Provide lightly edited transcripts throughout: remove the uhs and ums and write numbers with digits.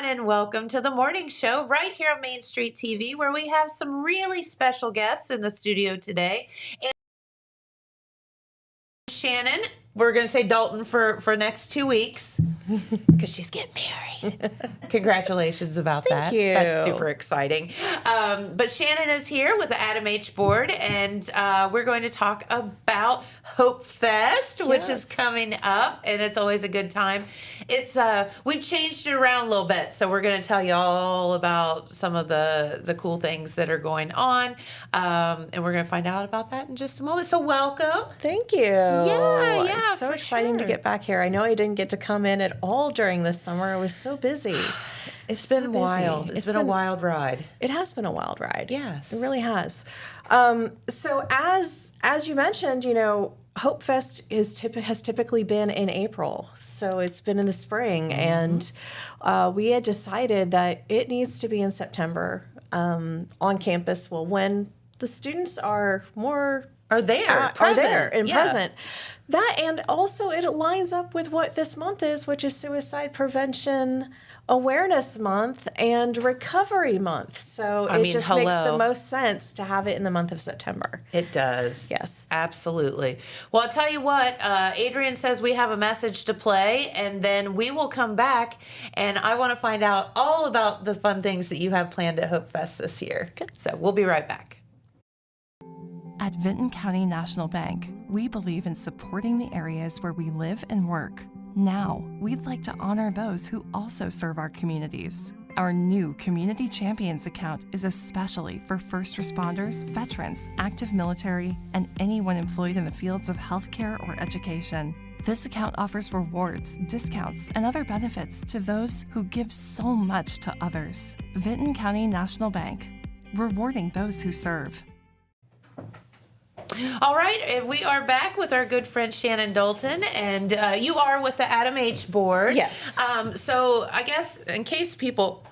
and welcome to the morning show right here on Main Street TV, where we have some really special guests in the studio today. And Shannon, we're going to say Dalton for next 2 weeks because she's getting married. Congratulations about that. Thank you. That's super exciting. But Shannon is here with the ADAMH board, and we're going to talk about Hope Fest, which is coming up, and it's always a good time. It's we've changed it around a little bit, so we're going to tell you all about some of the cool things that are going on, and we're going to find out about that in just a moment. So welcome. Thank you. Yeah, It's so exciting to get back here. I know I didn't get to come in at all during the summer. I was so busy. It's been wild. It's been a wild ride. It has been a wild ride. Yes. It really has. So as you mentioned, Hope Fest has typically been in April. So it's been in the spring. And we had decided that it needs to be in September on campus. Well, when the students are there and present. That, and also it lines up with what this month is, which is Suicide Prevention Awareness Month and Recovery Month. So it just makes the most sense to have it in the month of September. It does. Yes. Absolutely. Well, I'll tell you what, Adrian says we have a message to play, and then we will come back, and I want to find out all about the fun things that you have planned at Hope Fest this year. Okay. So we'll be right back. At Vinton County National Bank, we believe in supporting the areas where we live and work. Now, we'd like to honor those who also serve our communities. Our new Community Champions account is especially for first responders, veterans, active military, and anyone employed in the fields of healthcare or education. This account offers rewards, discounts, and other benefits to those who give so much to others. Vinton County National Bank, rewarding those who serve. All right, we are back with our good friend Shannon Dalton, and you are with the ADAMH board. Yes. So I guess in case people,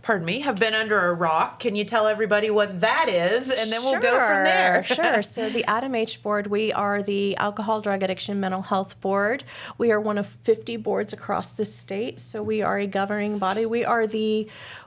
have been under a rock, can you tell everybody what that is, and then we'll go from there. Sure. So the ADAMH board, we are the Alcohol, Drug Addiction, Mental Health Board. We are one of 50 boards across the state, so we are a governing body. We are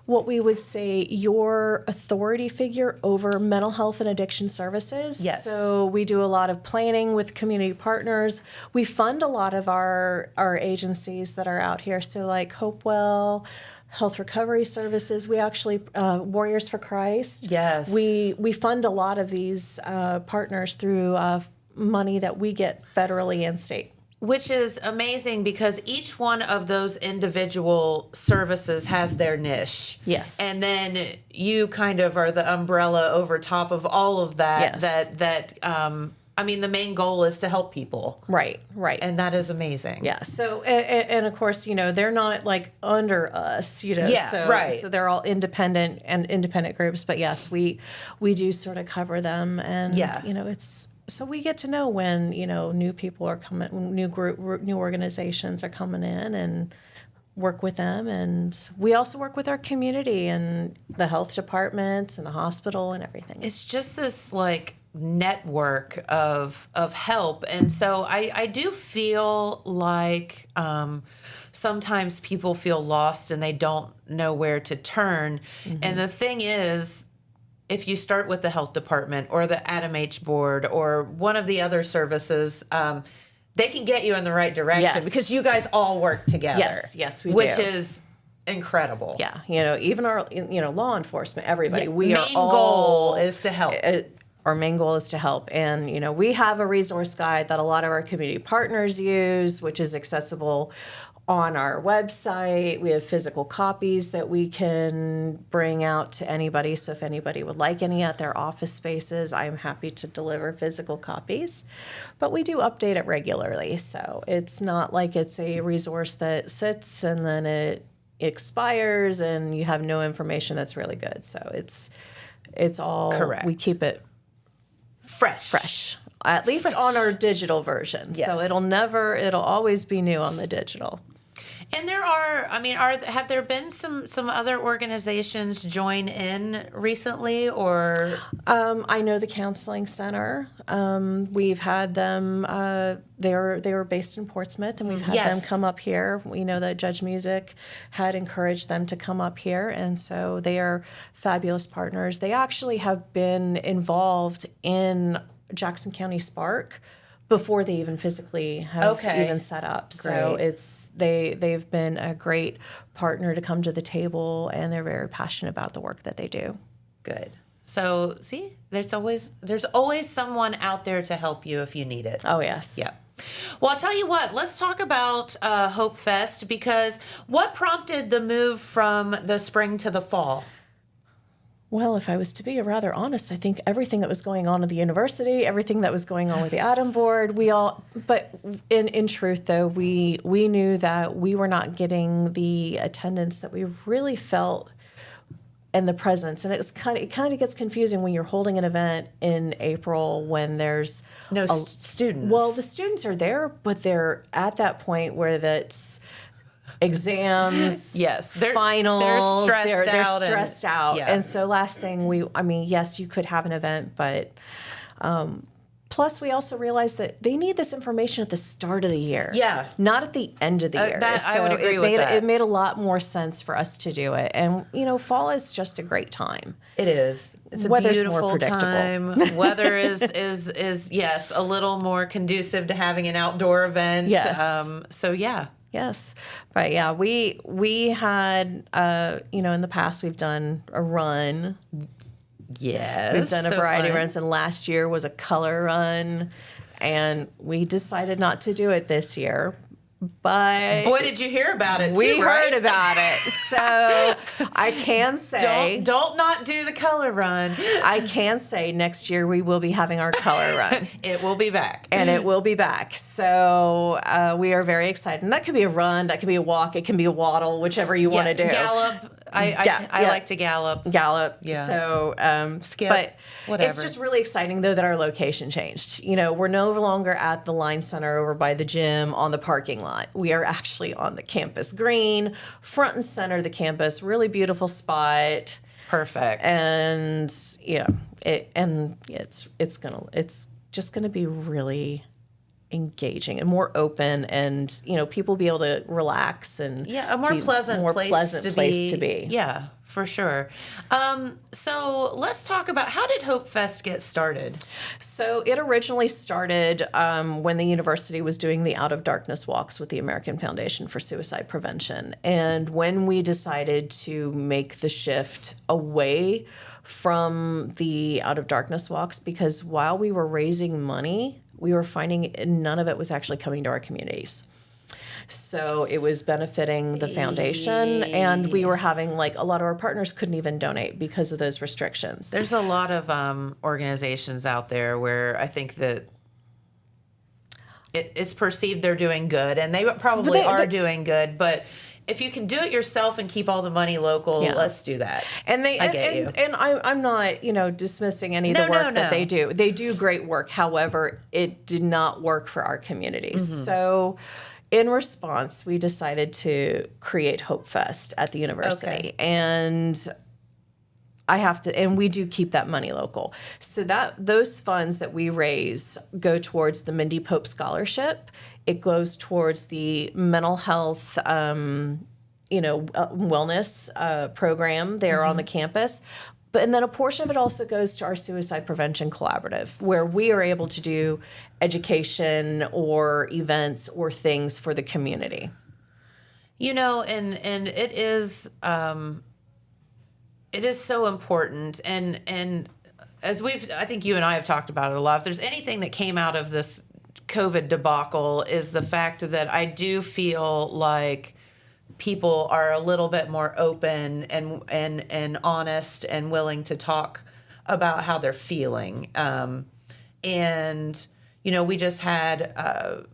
what we would say your authority figure over mental health and addiction services. Yes. So we do a lot of planning with community partners. We fund a lot of our agencies that are out here. So like Hopewell, Health Recovery Services. We actually, Warriors for Christ. Yes. We fund a lot of these partners through money that we get federally and state. Which is amazing because each one of those individual services has their niche. Yes. And then you kind of are the umbrella over top of all of that. Yes. The main goal is to help people. Right. And that is amazing. Yeah. So, and of course, they're not like under us, Yeah, so, right. So they're all independent groups. But yes, we do sort of cover them. And, so we get to know when, new people are coming, new organizations are coming in and work with them. And we also work with our community and the health departments and the hospital and everything. It's just this network of help. And so I do feel like sometimes people feel lost and they don't know where to turn. Mm-hmm. And the thing is, if you start with the health department or the ADAMH board or one of the other services, they can get you in the right direction because you guys all work together. Yes, we do. Which is incredible. Yeah, even our, law enforcement, everybody. Yeah, main goal is to help. Our main goal is to help. And, we have a resource guide that a lot of our community partners use, which is accessible on our website. We have physical copies that we can bring out to anybody. So if anybody would like any at their office spaces, I'm happy to deliver physical copies. But we do update it regularly. So it's not like it's a resource that sits and then it expires and you have no information that's really good. So it's all correct. We keep it fresh. At least on our digital version. Yes. So it'll always be new on the digital. And there are, I mean, have there been some other organizations join in recently, or? I know the counseling center. We've had them. They were based in Portsmouth, and we've had them come up here. We know that Judge Music had encouraged them to come up here, and so they are fabulous partners. They actually have been involved in Jackson County Spark before they even physically have even set up. So they've been a great partner to come to the table, and they're very passionate about the work that they do. Good. So see, there's always someone out there to help you if you need it. Oh yes. Yeah. Well, I'll tell you what, let's talk about Hope Fest, because what prompted the move from the spring to the fall? Well, if I was to be rather honest, I think everything that was going on at the university, everything that was going on with the ADAMH board, but in truth, though, we knew that we were not getting the attendance that we really felt and the presence. And it kind of gets confusing when you're holding an event in April when there's no students. Well, the students are there, but they're at that point where that's exams, finals, they're stressed out. And so last thing yes, you could have an event, but plus we also realized that they need this information at the start of the year. Yeah. Not at the end of the year. I would agree with that. It made a lot more sense for us to do it. And, fall is just a great time. It is. It's a beautiful time. Weather is yes, a little more conducive to having an outdoor event. Yes. So yeah. Yes. But yeah, we had, in the past we've done a run. Yes. We've done a variety of runs, and last year was a color run, and we decided not to do it this year. But boy, did you hear about it? We heard about it. So I can say, don't not do the color run. I can say next year we will be having our color run. It will be back, and it will be back. So we are very excited. And that could be a run, that could be a walk, it can be a waddle, whichever you want to do. Gallop. I like to gallop. Yeah. So skip. But whatever. It's just really exciting though that our location changed. We're no longer at the Line Center over by the gym on the parking lot. We are actually on the campus green, front and center of the campus. Really beautiful spot. Perfect. And it's just gonna be really engaging and more open, and people be able to relax and a more pleasant place to be. Yeah, for sure. So let's talk about, how did Hope Fest get started? So it originally started when the university was doing the Out of Darkness walks with the American Foundation for Suicide Prevention, and when we decided to make the shift away from the Out of Darkness walks, because while we were raising money, we were finding none of it was actually coming to our communities. So it was benefiting the foundation, and we were having a lot of our partners couldn't even donate because of those restrictions. There's a lot of organizations out there where I think that it's perceived they're doing good, and they probably are doing good, but if you can do it yourself and keep all the money local, let's do that. And I'm not, dismissing any of the work that they do. They do great work. However, it did not work for our community. Mm-hmm. So in response, we decided to create Hope Fest at the university. Okay. And we do keep that money local. So those funds that we raise go towards the Mindy Pope Scholarship. It goes towards the mental health, wellness program there on the campus. And then a portion of it also goes to our Suicide Prevention Collaborative, where we are able to do education or events or things for the community. And it is so important. And as I think you and I have talked about it a lot, if there's anything that came out of this COVID debacle, is the fact that I do feel like people are a little bit more open and honest and willing to talk about how they're feeling. We just had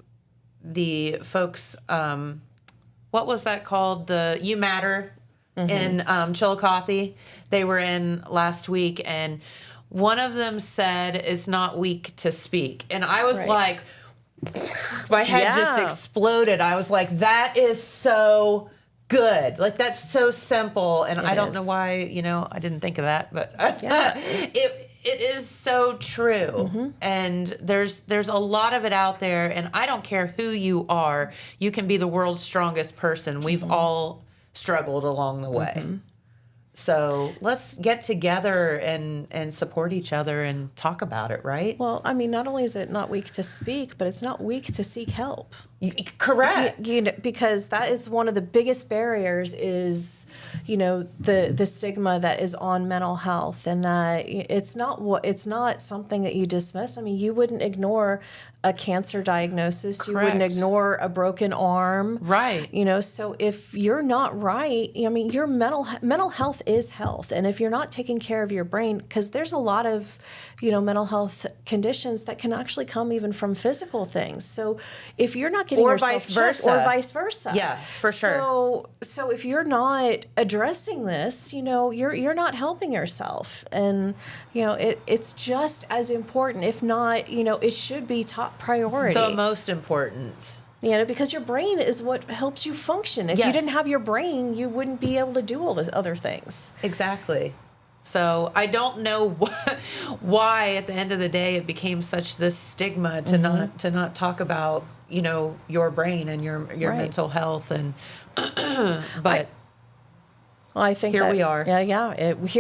the folks, what was that called? The You Matter in Chillicothe. They were in last week, and one of them said, "It's not weak to speak." And I was like, my head just exploded. I was like, that is so good. Like, that's so simple. And I don't know why, I didn't think of that, but it is so true. And there's a lot of it out there, and I don't care who you are. You can be the world's strongest person. We've all struggled along the way. So let's get together and support each other and talk about it, right? Well, I mean, not only is it not weak to speak, but it's not weak to seek help. Correct. Because that is one of the biggest barriers is, the stigma that is on mental health, and that it's not something that you dismiss. I mean, you wouldn't ignore a cancer diagnosis. Correct. You wouldn't ignore a broken arm. Right. So if you're not right, I mean, your mental health is health. And if you're not taking care of your brain, because there's a lot of, mental health conditions that can actually come even from physical things. So if you're not getting yourself checked, or vice versa. Yeah, for sure. So if you're not addressing this, you're not helping yourself. And, it's just as important, if not, it should be top priority. The most important. Because your brain is what helps you function. If you didn't have your brain, you wouldn't be able to do all the other things. Exactly. So I don't know why at the end of the day it became such this stigma to not talk about, your brain and your mental health, and but well, I think here we are. Here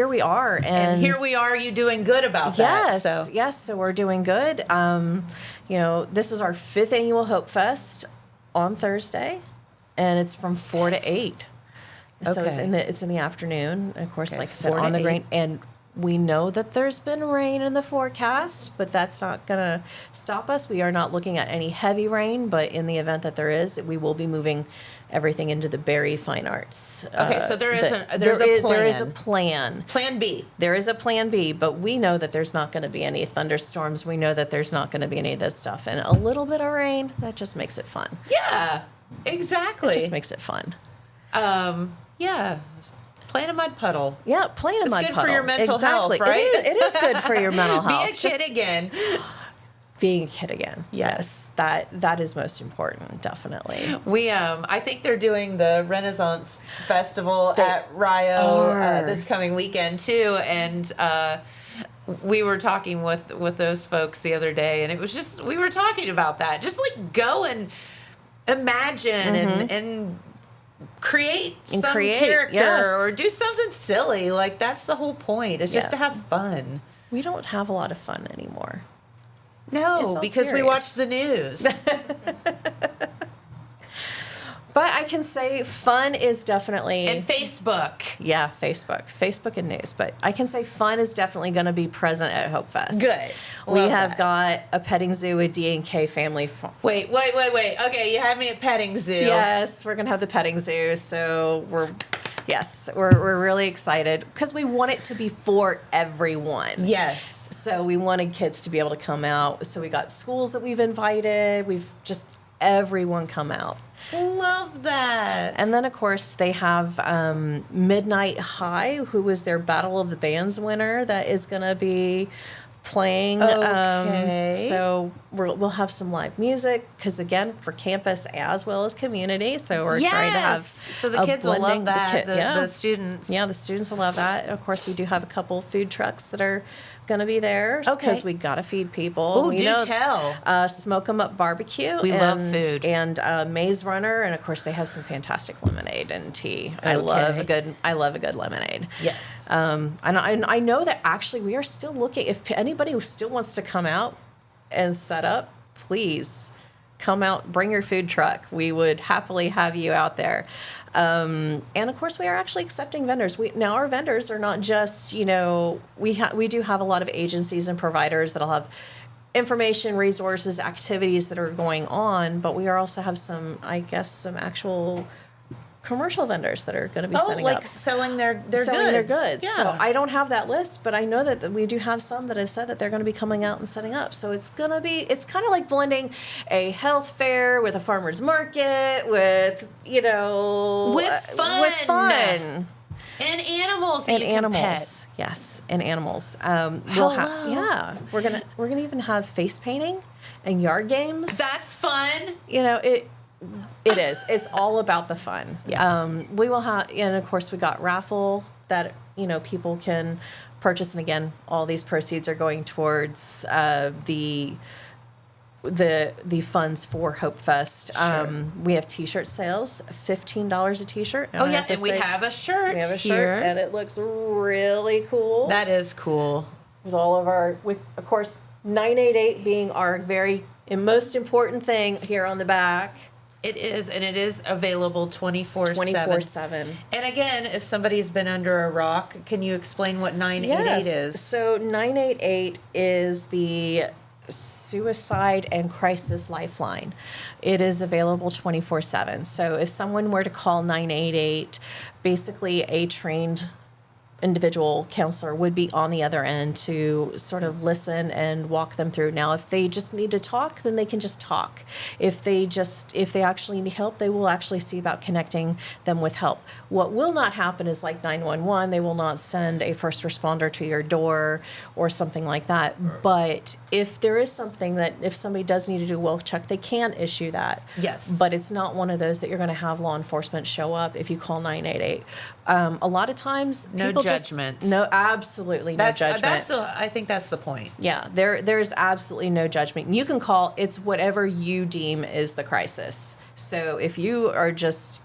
we are, and here we are. You doing good about that? So we're doing good. This is our 5th annual Hope Fest on Thursday, and it's from 4 to 8. So it's in the afternoon. Of course, like I said, on the rain. And we know that there's been rain in the forecast, but that's not going to stop us. We are not looking at any heavy rain, but in the event that there is, we will be moving everything into the Barry Fine Arts. Okay, so there is a plan. There is a plan. Plan B. There is a plan B, but we know that there's not going to be any thunderstorms. We know that there's not going to be any of this stuff. And a little bit of rain, that just makes it fun. Yeah, exactly. It just makes it fun. Yeah. Play in a mud puddle. Yeah, play in a mud puddle. It's good for your mental health, right? It is good for your mental health. Be a kid again. Being a kid again. Yes. That is most important, definitely. I think they're doing the Renaissance Festival at Rio this coming weekend too, and we were talking with those folks the other day, and it was just, we were talking about that. Just like go and imagine and create some character or do something silly. Like, that's the whole point. It's just to have fun. We don't have a lot of fun anymore. No, because we watch the news. But I can say fun is definitely... And Facebook. Yeah, Facebook and news. But I can say fun is definitely going to be present at Hope Fest. Good. We have got a petting zoo, a D&K family. Wait. Okay, you had me at petting zoo. Yes, we're going to have the petting zoo. So we're really excited because we want it to be for everyone. Yes. So we wanted kids to be able to come out. So we got schools that we've invited. We've just everyone come out. Love that. And then, of course, they have Midnight High, who was their Battle of the Bands winner, that is going to be playing. Okay. So we'll have some live music, because, again, for campus as well as community. So we're trying to have so the kids will love that. The students. Yeah, the students will love that. Of course, we do have a couple food trucks that are going to be there because we got to feed people. Oh, tell. Smoke 'em Up Barbecue. We love food. And Maze Runner, and of course they have some fantastic lemonade and tea. I love a good lemonade. Yes. And I know that actually we are still looking. If anybody who still wants to come out and set up, please come out, bring your food truck. We would happily have you out there. And of course, we are actually accepting vendors. Now our vendors are not just, we do have a lot of agencies and providers that'll have information, resources, activities that are going on, but we also have some actual commercial vendors that are going to be setting up. selling their goods. Yeah. So I don't have that list, but I know that we do have some that have said that they're going to be coming out and setting up. So it's kind of like blending a health fair with a farmer's market with fun. With fun. And animals. And you can animals. pet. Yes, and animals. We'll Hello. we're gonna even have face painting and yard games. That's fun. It is. It's all about the fun. Yeah. We will have, and of course we got raffle that people can purchase, and again, all these proceeds are going towards the funds for Hope Fest. Sure. We have T-shirt sales, $15 a T-shirt. Oh yeah, and we have a shirt. We have a here. shirt, and it looks really cool. That is cool. With all of our, with of course 988 being our very most important thing here on the back. It is, and it is available 24/7. 24/7. And again, if somebody's been under a rock, can you explain what 988 is? So 988 is the Suicide and Crisis Lifeline. It is available 24/7. So if someone were to call 988, basically a trained individual counselor would be on the other end to sort of listen and walk them through. Now, if they just need to talk, then they can just talk. If they actually need help, they will actually see about connecting them with help. What will not happen is like 911, they will not send a first responder to your door or something like that. But if there is something that, if somebody does need to do a well check, they can issue that. Yes. But it's not one of those that you're going to have law enforcement show up if you call 988. A lot of times, No people judgment. No, absolutely no judgment. I think that's the point. Yeah, there's absolutely no judgment. You can call, it's whatever you deem is the crisis. So if you are just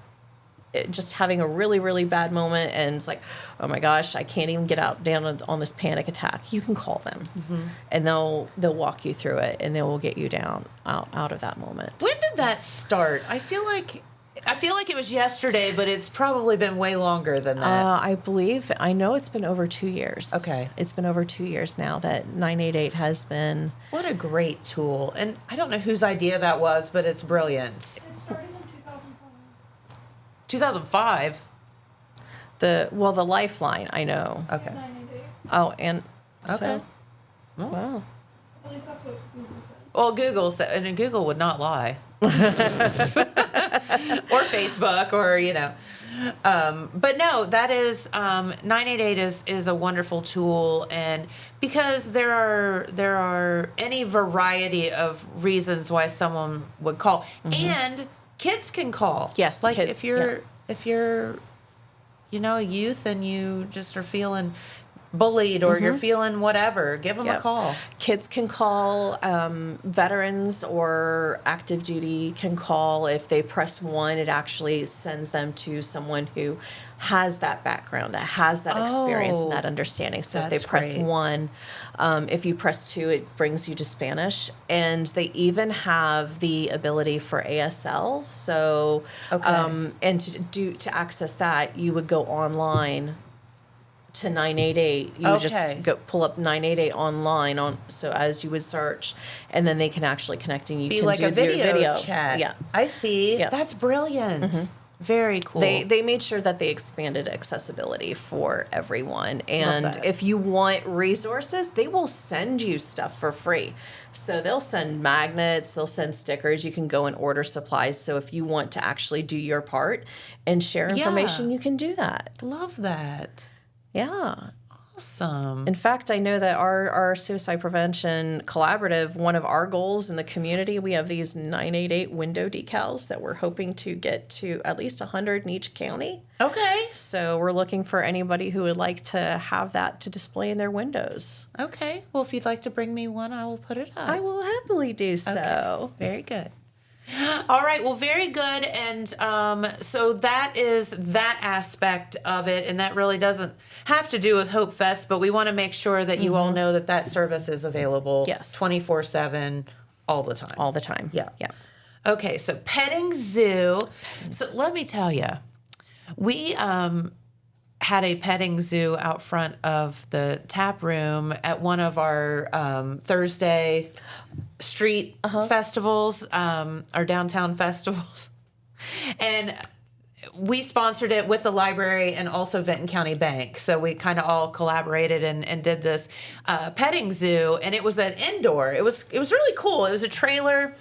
having a really, really bad moment and it's like, oh my gosh, I can't even get down on this panic attack, you can call them, and they'll walk you through it, and they will get you down out of that moment. When did that start? I feel like it was yesterday, but it's probably been way longer than that. I know it's been over 2 years. Okay. It's been over 2 years now that 988 has been. What a great tool. And I don't know whose idea that was, but it's brilliant. It started in 2005. 2005? The Lifeline, I know. Okay. 988. Oh, and Okay. so, Well, wow. At least that's what Google said. Well, Google said, and Google would not lie. Or Facebook, or but no, that is 988 is a wonderful tool, and because there are any variety of reasons why someone would call, and kids can call. Yes, like if you're a youth and you just are feeling bullied or you're feeling whatever, give them a call. Kids can call, veterans or active duty can call. If they press 1, it actually sends them to someone who has that background, that has that experience and that understanding. So if they press great. 1, if you press 2, it brings you to Spanish. And they even have the ability for ASL. So, and to access that, you would go online to 988. You would just go pull up 988 online so as you would search, and then they can actually connect, and you can like do a video your chat. Yeah, I see. Yeah. That's brilliant. Very cool. They made sure that they expanded accessibility for everyone, and if you want resources, they will send you stuff for free. So they'll send magnets, they'll send stickers. You can go and order supplies. So if you want to actually do your part and share information, you can do that. Love that. Yeah. Awesome. In fact, I know that our suicide prevention collaborative, one of our goals in the community, we have these 988 window decals that we're hoping to get to at least 100 in each county. Okay. So we're looking for anybody who would like to have that to display in their windows. Okay. Well, if you'd like to bring me one, I will put it up. I will happily do so. Okay. Very good. All right. Well, very good. And so that is that aspect of it. And that really doesn't have to do with Hope Fest, but we want to make sure that you all know that service is available 24/7 all the time. All the time. Yeah. Yeah. Okay. So petting zoo. So let me tell you, we had a petting zoo out front of the tap room at one of our Thursday street festivals, our downtown festivals. And we sponsored it with the library and also Vinton County Bank. So we kind of all collaborated and did this petting zoo, and it was an indoor. It was really cool. It was a trailer.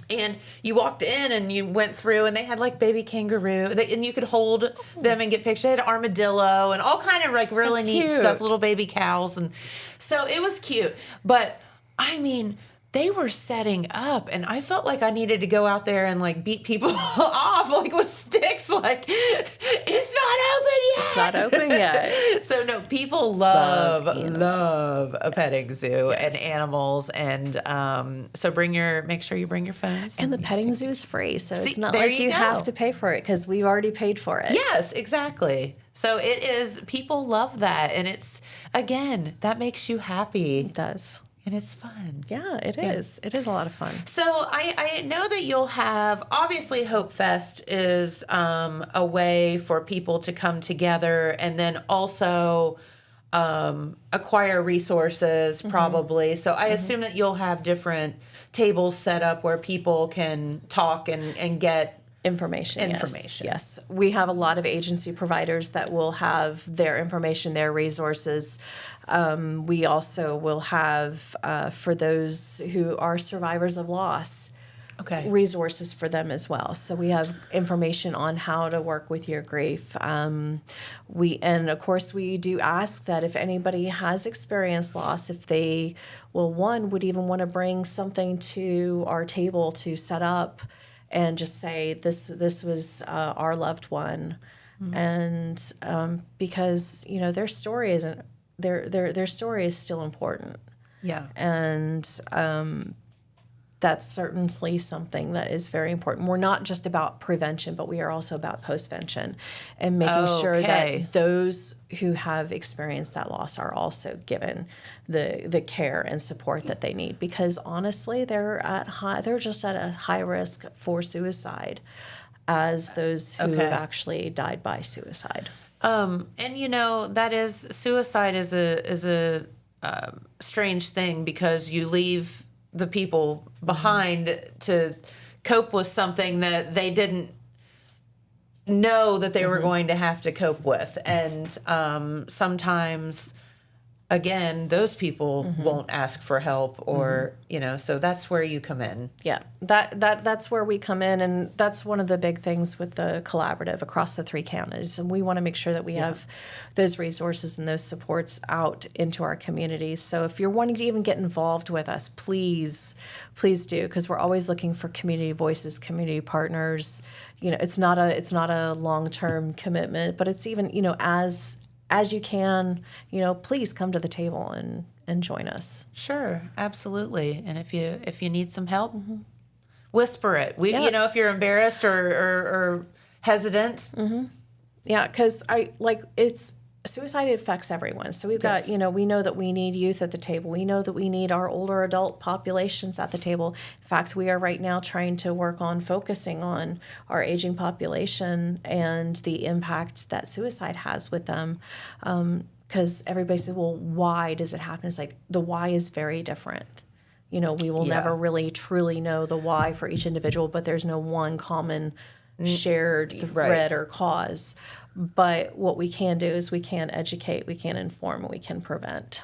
And you walked in and you went through and they had like baby kangaroo and you could hold them and get pictures. They had armadillo and all kind of like really That's neat cute. stuff, little baby cows. And so it was cute. But I mean, they were setting up and I felt like I needed to go out there and like beat people off like with sticks. Like, it's not open yet. So no, people love a petting zoo and animals. And so make sure you bring your phones. And the petting zoo is free, so See, it's not there like you you go. have to pay for it because we've already paid for it. Yes, exactly. So it is, people love that. And it's, again, that makes you happy. It does. And it's fun. Yeah, it is. It is a lot of fun. So I know that you'll have, obviously Hope Fest is a way for people to come together and then also acquire resources probably. So I assume that you'll have different tables set up where people can talk and get Information. Yes. We have a lot of agency providers that will have their information, their resources. We also will have, for those who are survivors of loss, resources for them as well. So we have information on how to work with your grief. And of course we do ask that if anybody has experienced loss, if they would even want to bring something to our table to set up and just say this was our loved one, and because their story isn't their story is still important. Yeah. And that's certainly something that is very important. We're not just about prevention, but we are also about postvention and making sure that those who have experienced that loss are also given the care and support that they need. Because honestly, they're just at a high risk for suicide as those who have actually died by suicide. And that is, suicide is a strange thing because you leave the people behind to cope with something that they didn't know that they were going to have to cope with. And sometimes, again, those people won't ask for help or, so that's where you come in. Yeah, that's where we come in. And that's one of the big things with the collaborative across the 3 counties. And we want to make sure that we have those resources and those supports out into our communities. So if you're wanting to even get involved with us, please do, because we're always looking for community voices, community partners. It's not a long-term commitment, but it's even, as you can, please come to the table and join us. Sure, absolutely. And if you need some help, whisper it. If you're embarrassed or hesitant. Yeah, because suicide affects everyone. So we've got, we know that we need youth at the table. We know that we need our older adult populations at the table. In fact, we are right now trying to work on focusing on our aging population and the impact that suicide has with them. Because everybody says, well, why does it happen? It's like the why is very different. We will never really truly know the why for each individual, but there's no one common shared thread or cause. But what we can do is we can educate, we can inform, and we can prevent.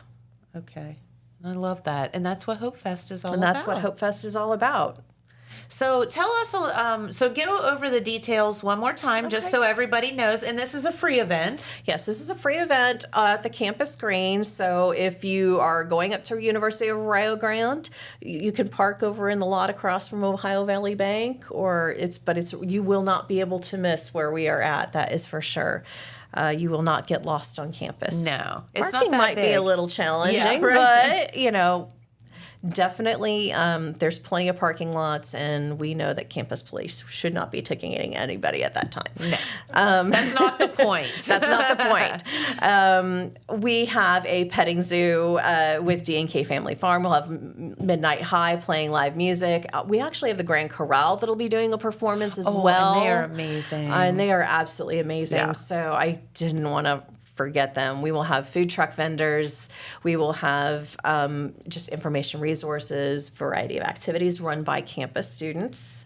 Okay. I love that. And that's what Hope Fest is all about. And that's what Hope Fest is all about. So tell us, so go over the details one more time, just so everybody knows. And this is a free event. Yes, this is a free event at the campus green. So if you are going up to University of Rio Grande, you can park over in the lot across from Ohio Valley Bank, but you will not be able to miss where we are at. That is for sure. You will not get lost on campus. No, it's Parking not that might big. be a little challenging, but definitely, there's plenty of parking lots, and we know that campus police should not be ticketing anybody at that time. No, that's not the point. That's not the point. We have a petting zoo with D&K Family Farm. We'll have Midnight High playing live music. We actually have the Grand Corral that'll be doing a performance as well. And they are amazing. And they are absolutely amazing. Yeah. So I didn't want to forget them. We will have food truck vendors. We will have just information resources, variety of activities run by campus students.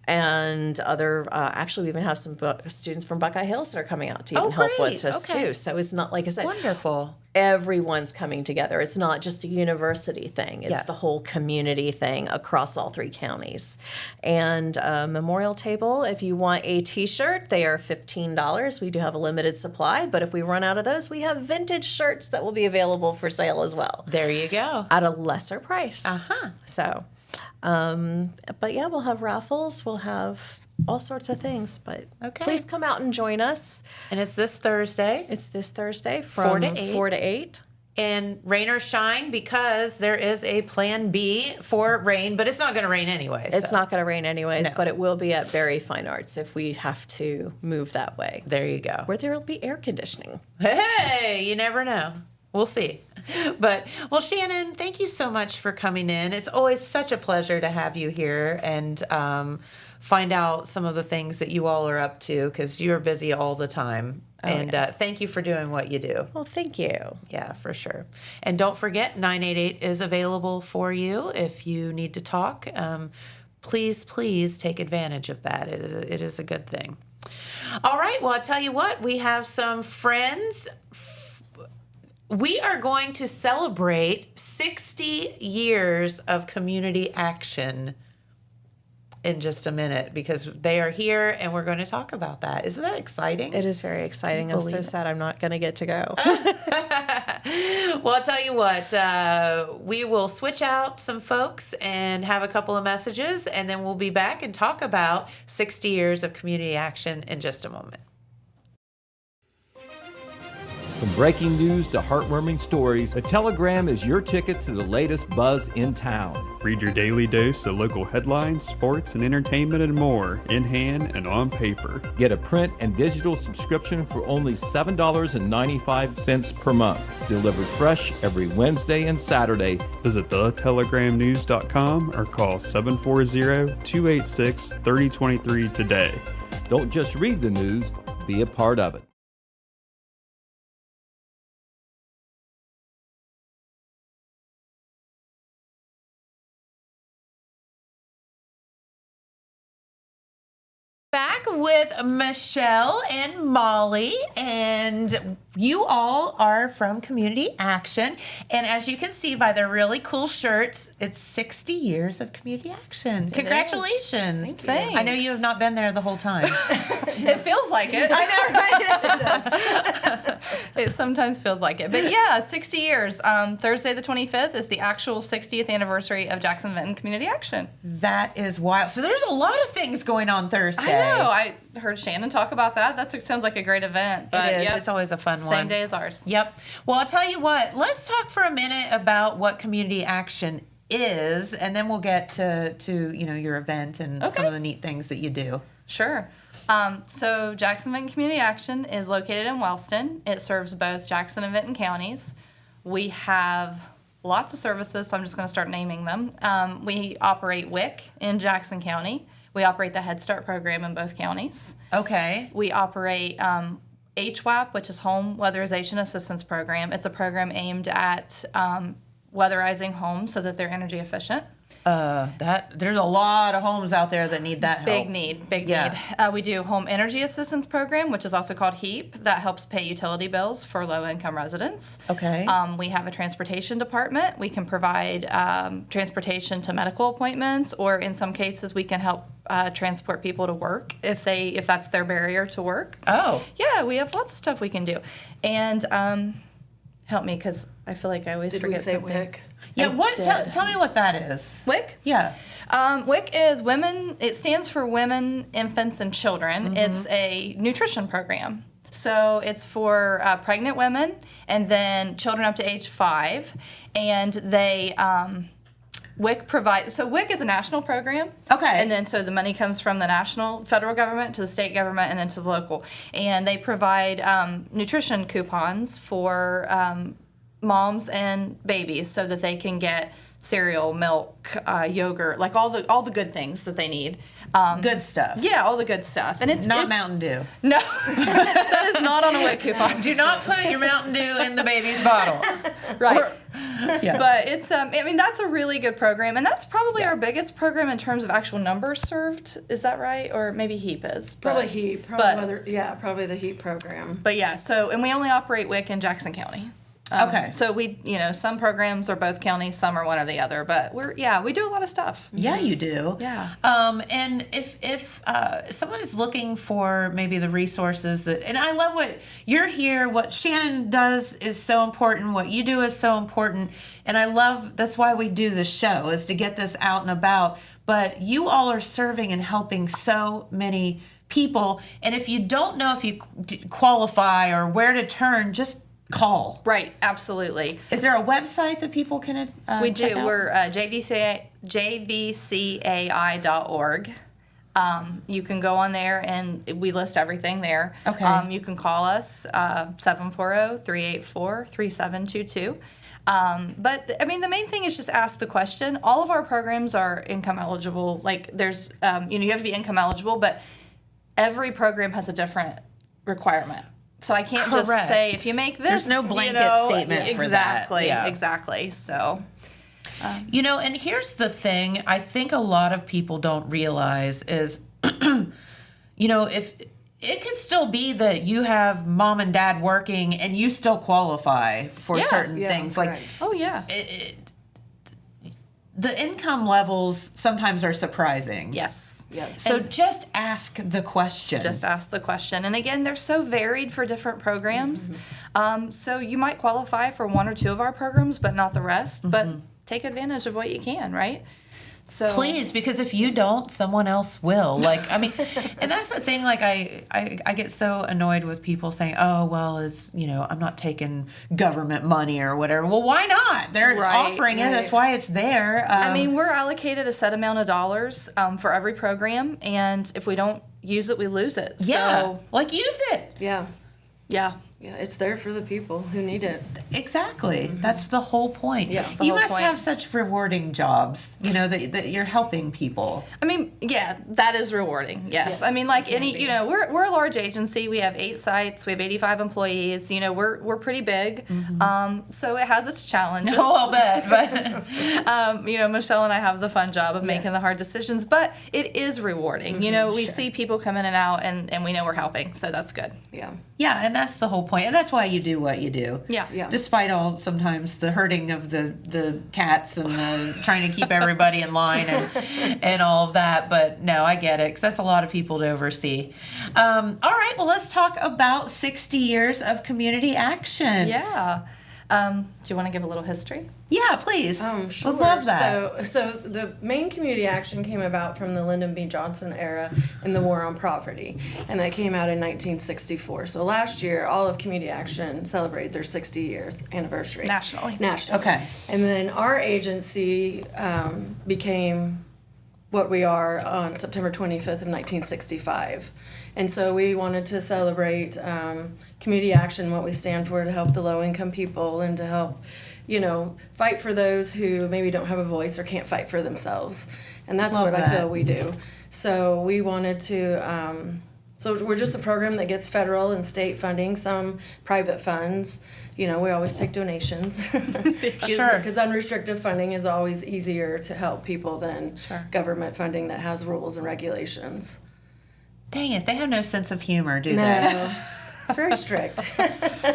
and other, actually we even have some students from Buckeye Hills that are coming out to even Oh, help great. with us Okay. too. So it's not, like I said, Wonderful. everyone's coming together. It's not just a university thing. It's Yeah. the whole community thing across all 3 counties. And memorial table, if you want a t-shirt, they are $15. We do have a limited supply, but if we run out of those, we have vintage shirts that will be available for sale as well There you go. at a lesser price. Uh-huh. So, but yeah, we'll have raffles. We'll have all sorts of things. But Okay. please come out and join us. And it's this Thursday. It's this Thursday 4 from to 8. 4 to 8. And rain or shine, because there is a plan B for rain, but it's not going to rain anyway. It's so not going to rain anyways, No. but it will be at Berry Fine Arts if we have to move that way, There you go. where there will be air conditioning. Hey, you never know. We'll see. But, well, Shannon, thank you so much for coming in. It's always such a pleasure to have you here and find out some of the things that you all are up to, because you're busy all the time. And yes. thank you for doing what you do. Well, thank you. Yeah, for sure. And don't forget, 988 is available for you if you need to talk. Please take advantage of that. It is a good thing. All right. Well, I'll tell you what, we have some friends. We are going to celebrate 60 years of community action in just a minute, because they are here and we're going to talk about that. Isn't that exciting? It is very exciting. I'm so Believe it. sad I'm not going to get to go. Well, I'll tell you what, we will switch out some folks and have a couple of messages, and then we'll be back and talk about 60 years of community action in just a moment. From breaking news to heartwarming stories, a telegram is your ticket to the latest buzz in town. Read your daily dose of local headlines, sports, and entertainment and more in hand and on paper. Get a print and digital subscription for only $7.95 per month. Delivered fresh every Wednesday and Saturday. Visit thetelegramnews.com or call 740-286-3023 today. Don't just read the news, be a part of it. Back with Michelle and Molly, and you all are from Community Action. And as you can see by their really cool shirts, it's 60 years of community action. Congratulations. Thanks. I know you have not been there the whole time. It feels like it. I know, right? It sometimes feels like it. But yeah, 60 years. Thursday the 25th is the actual 60th anniversary of Jackson-Vinton Community Action. That is wild. So there's a lot of things going on Thursday. I know. I heard Shannon talk about that. That sounds like a great event. But It is. yep, It's always a fun one. same day as ours. Yep. Well, I'll tell you what. Let's talk for a minute about what community action is, and then we'll get to your event and some Okay. of the neat things that you do. Sure. So Jackson-Vinton Community Action is located in Wellston. It serves both Jackson and Vinton counties. We have lots of services, so I'm just going to start naming them. We operate WIC in Jackson County. We operate the Head Start program in both counties. Okay. We operate HWAP, which is Home Weatherization Assistance Program. It's a program aimed at weatherizing homes so that they're energy efficient. There's a lot of homes out there that need that help. Big need. We do Home Energy Assistance Program, which is also called HEAP, that helps pay utility bills for low-income residents. Okay. We have a transportation department. We can provide transportation to medical appointments, or in some cases, we can help transport people to work if that's their barrier to work. Oh. Yeah, we have lots of stuff we can do. And help me, because I feel like I always forget something. Yeah. Tell me what that is. WIC? Yeah. WIC is Women, it stands for Women, Infants, and Children. Mm-hmm. It's a nutrition program. So it's for pregnant women and then children up to age 5. And they, WIC provides, so WIC is a national program. Okay. And then so the money comes from the federal government to the state government and then to the local. And they provide nutrition coupons for moms and babies so that they can get cereal, milk, yogurt, like all the good things that they need. Good stuff. Yeah, all the good stuff. And it's Not Mountain Dew. No, that is not on a WIC coupon. Do not put your Mountain Dew in the baby's bottle. Right. Yeah. But it's, I mean, that's a really good program. And that's probably our biggest program in terms of actual numbers served. Is that right? Or maybe HEAP is. Probably HEAP. Probably the HEAP program. But yeah, so, and we only operate WIC in Jackson County. Okay. So we, some programs are both counties, some are one or the other, but we do a lot of stuff. Yeah, you do. Yeah. And if someone is looking for maybe the resources that, and I love what you're here, what Shannon does is so important, what you do is so important, and I love, that's why we do this show, is to get this out and about, but you all are serving and helping so many people, and if you don't know if you qualify or where to turn, just call. Right, absolutely. Is there a website that people can We check do. out? We're jvcai.org. You can go on there and we list everything there. Okay. You can call us 740-384-3722. But I mean, the main thing is just ask the question. All of our programs are income eligible. Like there's, you have to be income eligible, but every program has a different requirement. So I can't just say, if you make this, There's no blanket statement for that. Exactly, Yeah. exactly. So, and here's the thing I think a lot of people don't realize is, if it could still be that you have mom and dad working and you still qualify for certain things. Like, oh yeah. the income levels sometimes are surprising. Yes. Yes. So just ask the question. Just ask the question. And again, they're so varied for different programs. So you might qualify for one or two of our programs, but not the rest. But take advantage of what you can, right? So Please, because if you don't, someone else will. Like, I mean, and that's the thing. Like, I get so annoyed with people saying, "Oh, well, it's I'm not taking government money or whatever." Well, why not? They're offering it. That's why it's there. I mean, we're allocated a set amount of dollars for every program, and if we don't use it, we lose it. Yeah, So, like use it. Yeah. yeah. Yeah, it's there for the people who need it. Exactly. That's the whole point. Yeah. That's the You whole must point. have such rewarding jobs. That you're helping people. I mean, yeah, that is rewarding. Yes. Yes, I mean, like it can any, be. we're a large agency. We have 8 sites. We have 85 employees. We're pretty big. So it has its challenges. Oh, I'll bet. But Michelle and I have the fun job of making the hard decisions, but it is rewarding. We see people come in and out, and we know we're helping, so that's good. Yeah. yeah, and that's the whole point, and that's why you do what you do. Yeah. Yeah. Despite all sometimes the hurting of the cats and the trying to keep everybody in line and all of that, but no, I get it because that's a lot of people to oversee. All right, well, let's talk about 60 years of community action. Yeah. Do you want to give a little history? Yeah, please. Sure. We'd love that. So the main community action came about from the Lyndon B. Johnson era in the War on Poverty, and that came out in 1964. So last year, all of community action celebrated their 60th anniversary. Nationally. Okay. And then our agency became what we are on September 25th of 1965. And so we wanted to celebrate community action, what we stand for, to help the low-income people and to help, fight for those who maybe don't have a voice or can't fight for themselves. And that's Love what that. I feel we do. So we wanted to, so we're just a program that gets federal and state funding, some private funds. We always take donations. Sure. Because unrestricted funding is always easier to help people than Sure. government funding that has rules and regulations. Dang it, they have no sense of humor, do they? No, it's very strict.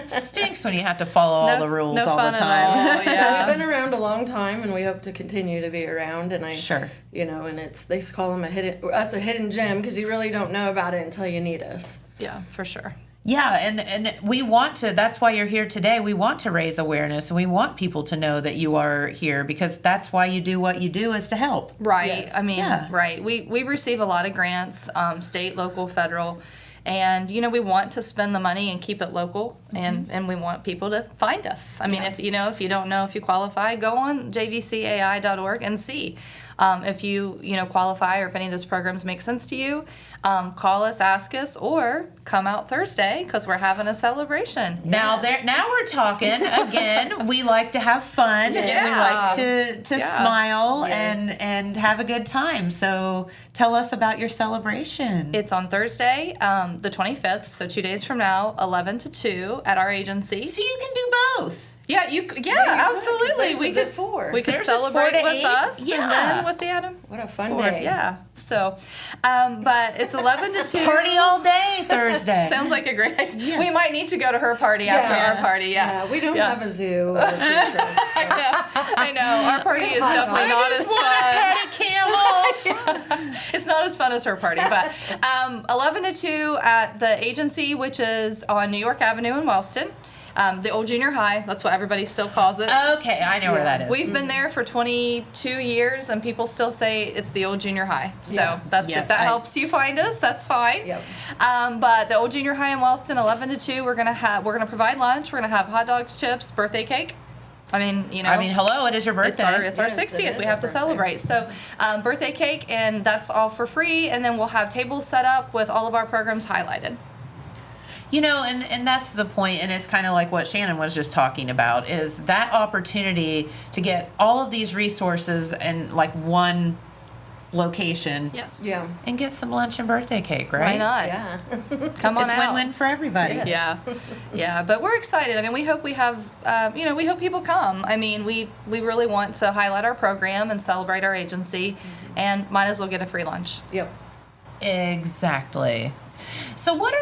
Stinks when you have to follow all the rules no all fun the at time. all, yeah. We've been around a long time, and we hope to continue to be around. And Sure. and they call them a hidden gem because you really don't know about it until you need us. Yeah, for sure. Yeah, and we want to, that's why you're here today. We want to raise awareness and we want people to know that you are here because that's why you do what you do is to help. Right. Yes. I mean, Yeah. right. We receive a lot of grants, state, local, federal. And, we want to spend the money and keep it local. And we want people to find us. I mean, if you don't know if you qualify, go on jvcai.org and see. If you qualify, or if any of those programs make sense to you, call us, ask us, or come out Thursday because we're having a celebration. Now we're talking again. We like to have fun, and we like to smile and have a good time. So tell us about your celebration. It's on Thursday, the 25th, so 2 days from now, 11 to 2 at our agency. So you can do both. Yeah, absolutely. We could Theirs is celebrate 4 to with 8. us, and Yeah. then with the Adam. What a fun Board. day. Yeah. So, but it's 11 to 2. Party all day Thursday. Sounds like a great idea. We might need to go to her party after our party. Yeah. we don't have a zoo. Or I know. Our party is definitely not as fun. Pet a camel. It's not as fun as her party, but 11 to 2 at the agency, which is on New York Avenue in Wellston. The old junior high, that's what everybody still calls it. Okay, I know where that is. We've been there for 22 years, and people still say it's the old junior high. So if that helps you find us, that's fine. Yep. But the old junior high in Wellston, 11 to 2, we're gonna provide lunch. We're gonna have hot dogs, chips, birthday cake. I mean, hello, it is your birthday. It's our 60th. We have to celebrate. So, birthday cake, and that's all for free. And then we'll have tables set up with all of our programs highlighted. And that's the point, and it's kind of like what Shannon was just talking about, is that opportunity to get all of these resources in like one location. Yes. Yeah. And get some lunch and birthday cake, right? Why not? Yeah. Come on It's out. win-win for everybody. Yeah, yeah, but we're excited. I mean, we hope we have, we hope people come. I mean, we really want to highlight our program and celebrate our agency, and might as well get a free lunch. Yep. Exactly. So what are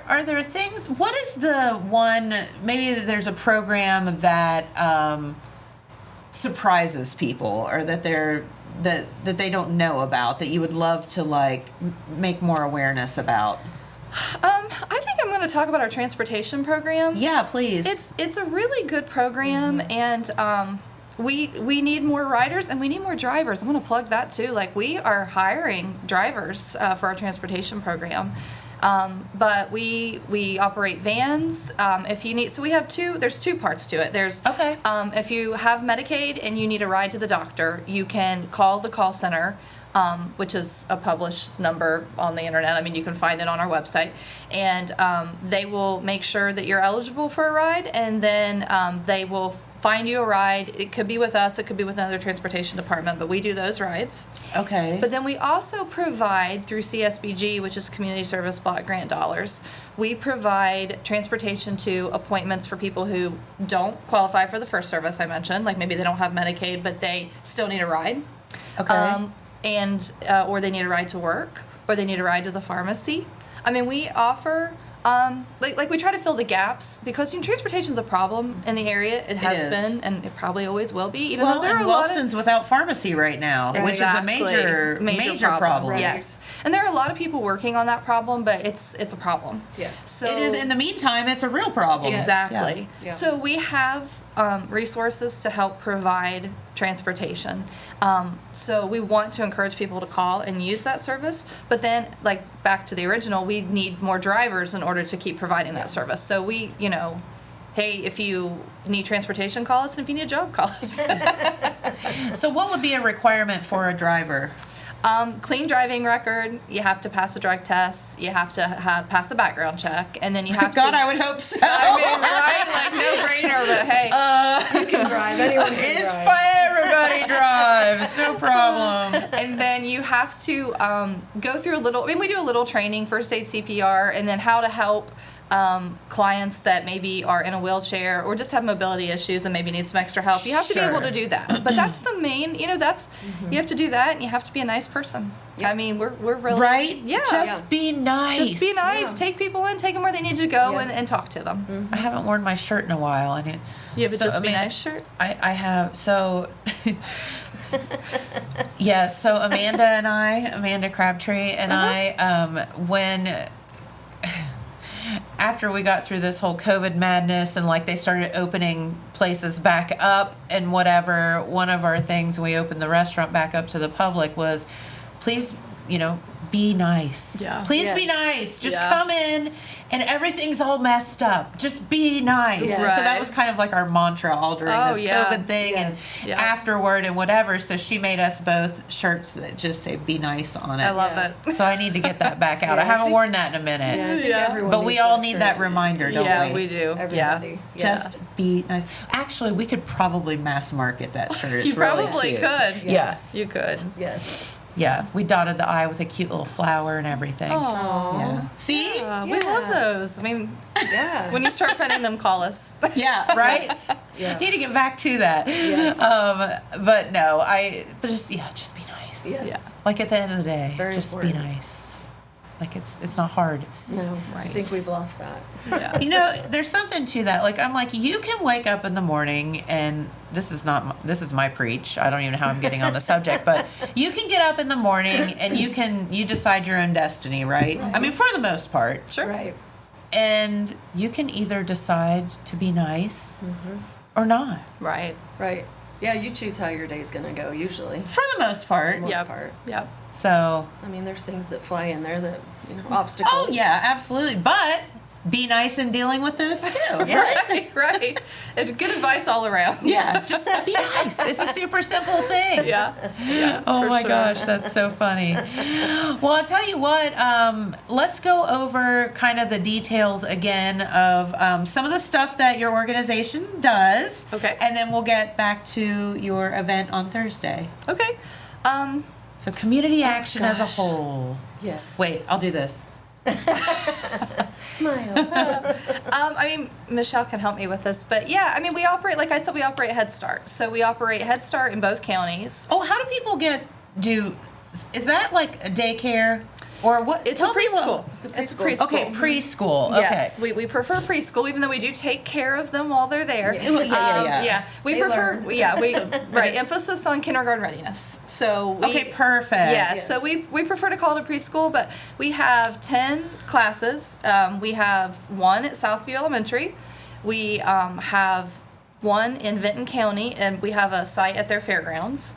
are there things, what is the one, maybe there's a program that surprises people, or that they don't know about, that you would love to make more awareness about? I think I'm going to talk about our transportation program. Yeah, please. It's a really good program, and we need more riders, and we need more drivers. I'm going to plug that too. Like, we are hiring drivers for our transportation program. But we operate vans. If you need, so we have there's two parts to it. There's, if you have Medicaid and you need a ride to the doctor, you can call the call center, which is a published number on the internet. I mean, you can find it on our website, and they will make sure that you're eligible for a ride, and then they will find you a ride. It could be with us, it could be with another transportation department, but we do those rides. Okay. But then we also provide, through CSBG, which is Community Service Block Grant Dollars, we provide transportation to appointments for people who don't qualify for the first service I mentioned, like maybe they don't have Medicaid, but they still need a ride. Okay. Or they need a ride to work, or they need a ride to the pharmacy. I mean, we offer, we try to fill the gaps, because transportation's a problem in the area. It has been, and it probably always will be. Even though there are Wellston's without pharmacy right now, which is a major problem. Right. Yes, and there are a lot of people working on that problem, but it's a problem. Yes. So it is. In the meantime, it's a real problem. Exactly. Yeah. So we have resources to help provide transportation. So we want to encourage people to call and use that service, but then, back to the original, we need more drivers in order to keep providing that service. So we, hey, if you need transportation, call us, and if you need a job, call us. So what would be a requirement for a driver? Clean driving record. You have to pass a drug test. You have to pass a background check, and then you have God, to. I would hope so. I mean, right? No brainer, but hey. You can drive. Anyone can It's drive. fine. Everybody drives. No problem. And then you have to go through we do a little training, first aid, CPR, and then how to help clients that maybe are in a wheelchair or just have mobility issues and maybe need some extra help. You have to be able to do that. But that's the main, you have to do that, and you have to be a nice person. I mean, we're really. Right? Yeah. Just be nice. Just be nice. Yeah. Take people in, take them where they need to go, and talk to them. I haven't worn my shirt in a while. You have a Just Be Nice shirt? I have. So, yeah, so Amanda Crabtree and I, when after we got through this whole COVID madness and they started opening places back up and whatever, one of our things when we opened the restaurant back up to the public was, please, be nice. Yeah. Please be nice. Just Yeah. come in and everything's all messed up. Just be nice. Yeah. And so that Right. was kind of like our mantra all during Oh, this yeah. COVID thing Yes. and Yeah. afterward and whatever. So she made us both shirts that just say be nice on it. I love Yeah. it. So I need to get that back out. Yeah, I haven't I think- worn that in a minute. Yeah, I think Yeah. everyone But we needs all need shirt. that reminder, don't Yeah, we? we do. Everybody. Just be nice. Actually, we could probably mass market that shirt. It's You really probably cute. could. Yes. You could. Yes. Yeah, we dotted the I with a cute little flower and everything. Aw. Yeah. See? We love those. I mean, Yeah. when you start printing them, call us. Yeah, right? Yeah. Need to get back to that. Yes. But no, but just be nice. Yes. Yeah. Like at the end of the day, very just important. be nice. Like it's not hard. No, I Right. think we've lost that. Yeah. You know, there's something to that. Like I'm like, you can wake up in the morning and this is my preach. I don't even know how I'm getting on the subject, but you can get up in the morning and you decide your own destiny, right? I mean, for the most part. Sure. Right. And you can either decide to be nice or not. Right. Right. Yeah, you choose how your day's gonna go usually. For the most part. Most Yep. part. Yep. So, I mean, there's things that fly in there that, obstacles. oh yeah, absolutely. But be nice in dealing with those too. Right. Right. And good advice all around. Yeah, just be nice. It's a super simple thing. Yeah. Yeah. Oh for my sure. gosh, that's so funny. Well, I'll tell you what, let's go over kind of the details again of some of the stuff that your organization does. Okay. And then we'll get back to your event on Thursday. Okay. So community action as a gosh. whole. Yes. Wait, I'll do this. Smile. I mean, Michelle can help me with this, but yeah, I mean, we operate, like I said, we operate Head Start. So we operate Head Start in both counties. Oh, how do people is that like a daycare or what? It's Tell a me what- preschool. It's a preschool. Okay, preschool. Okay. Yes, we prefer preschool, even though we do take care of them while they're there. Yeah. We They prefer, learn. right, emphasis on kindergarten readiness. So we, Okay, perfect. Yeah, Yes. so we prefer to call it a preschool, but we have 10 classes. We have one at Southview Elementary. We have one in Vinton County, and we have a site at their fairgrounds.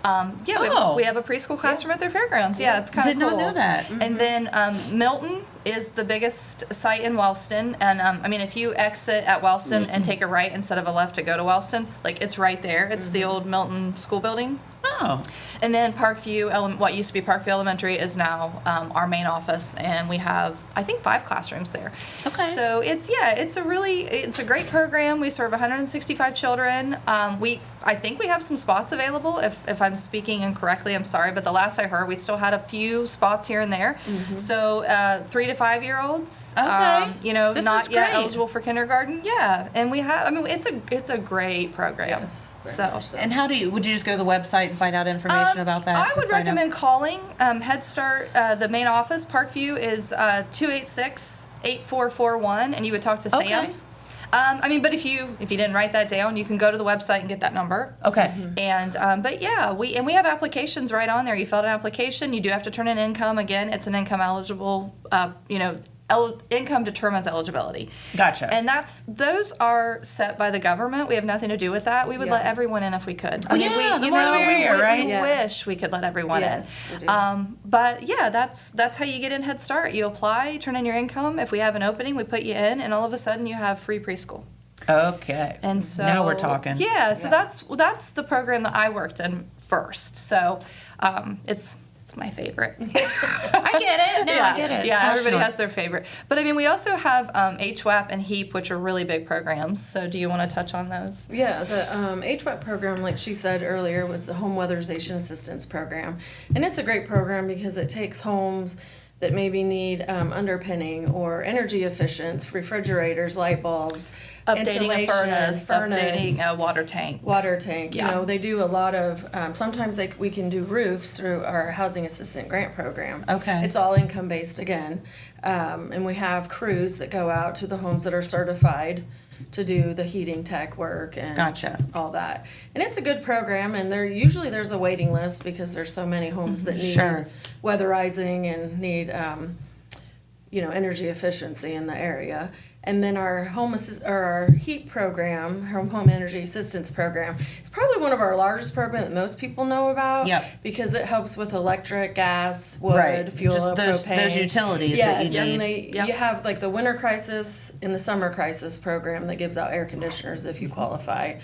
Oh. We have a preschool classroom at their fairgrounds. Yeah, it's kind of Did cool. not know that. And then Milton is the biggest site in Wellston. And I mean, if you exit at Wellston and take a right instead of a left to go to Wellston, like it's right there. It's the old Milton School Building. Oh. And then Parkview, what used to be Parkview Elementary, is now our main office, and we have, I think, 5 classrooms there. Okay. So it's a great program. We serve 165 children. I think we have some spots available. If I'm speaking incorrectly, I'm sorry, but the last I heard, we still had a few spots here and there. So 3 to 5 year olds, Okay. This not is yet great. eligible for kindergarten. Yeah, and we have. I mean, it's a great program. Yes, very So. much so. And would you just go to the website and find out information about that? I to would sign up? recommend calling Head Start. The main office, Parkview, is 286-8441, and you would talk to Sam. Okay. I mean, but if you didn't write that down, you can go to the website and get that number. Okay. And but yeah, we have applications right on there. You fill out an application. You do have to turn in income. Again, it's an income eligible. Income determines eligibility. Gotcha. And those are set by the government. We have nothing to do with that. We would let everyone in if we could. Well, yeah, the more the merrier, right? We Yeah. wish we could let everyone Yes, we in. do. But yeah, that's how you get in Head Start. You apply, you turn in your income. If we have an opening, we put you in, and all of a sudden you have free preschool. Okay. And so now we're talking. Yeah, so that's the program that I worked in first. So it's my favorite. I get it. No, I get it. Yeah, It's everybody passionate. has their favorite. But I mean, we also have HWAP and HEAP, which are really big programs. So do you want to touch on those? Yeah, the HWAP program, like she said earlier, was the Home Weatherization Assistance Program. And it's a great program because it takes homes that maybe need underpinning or energy efficient, refrigerators, light bulbs, Updating a insulation, updating a water tank. water tank. Yeah. You know, they do a lot of, sometimes we can do roofs through our Housing Assistant Grant Program. Okay. It's all income based again. And we have crews that go out to the homes that are certified to do the heating tech work and Gotcha. all that. And it's a good program, and there's a waiting list because there's so many homes that need Sure. weatherizing and need energy efficiency in the area. And then our our heat program, home energy assistance program, is probably one of our largest programs that most people know about. Yep. Because it helps with electric, gas, wood, Right. fuel, Just propane. those utilities yes, that you and need. you have like the winter crisis and the summer crisis program that gives out air conditioners if you qualify.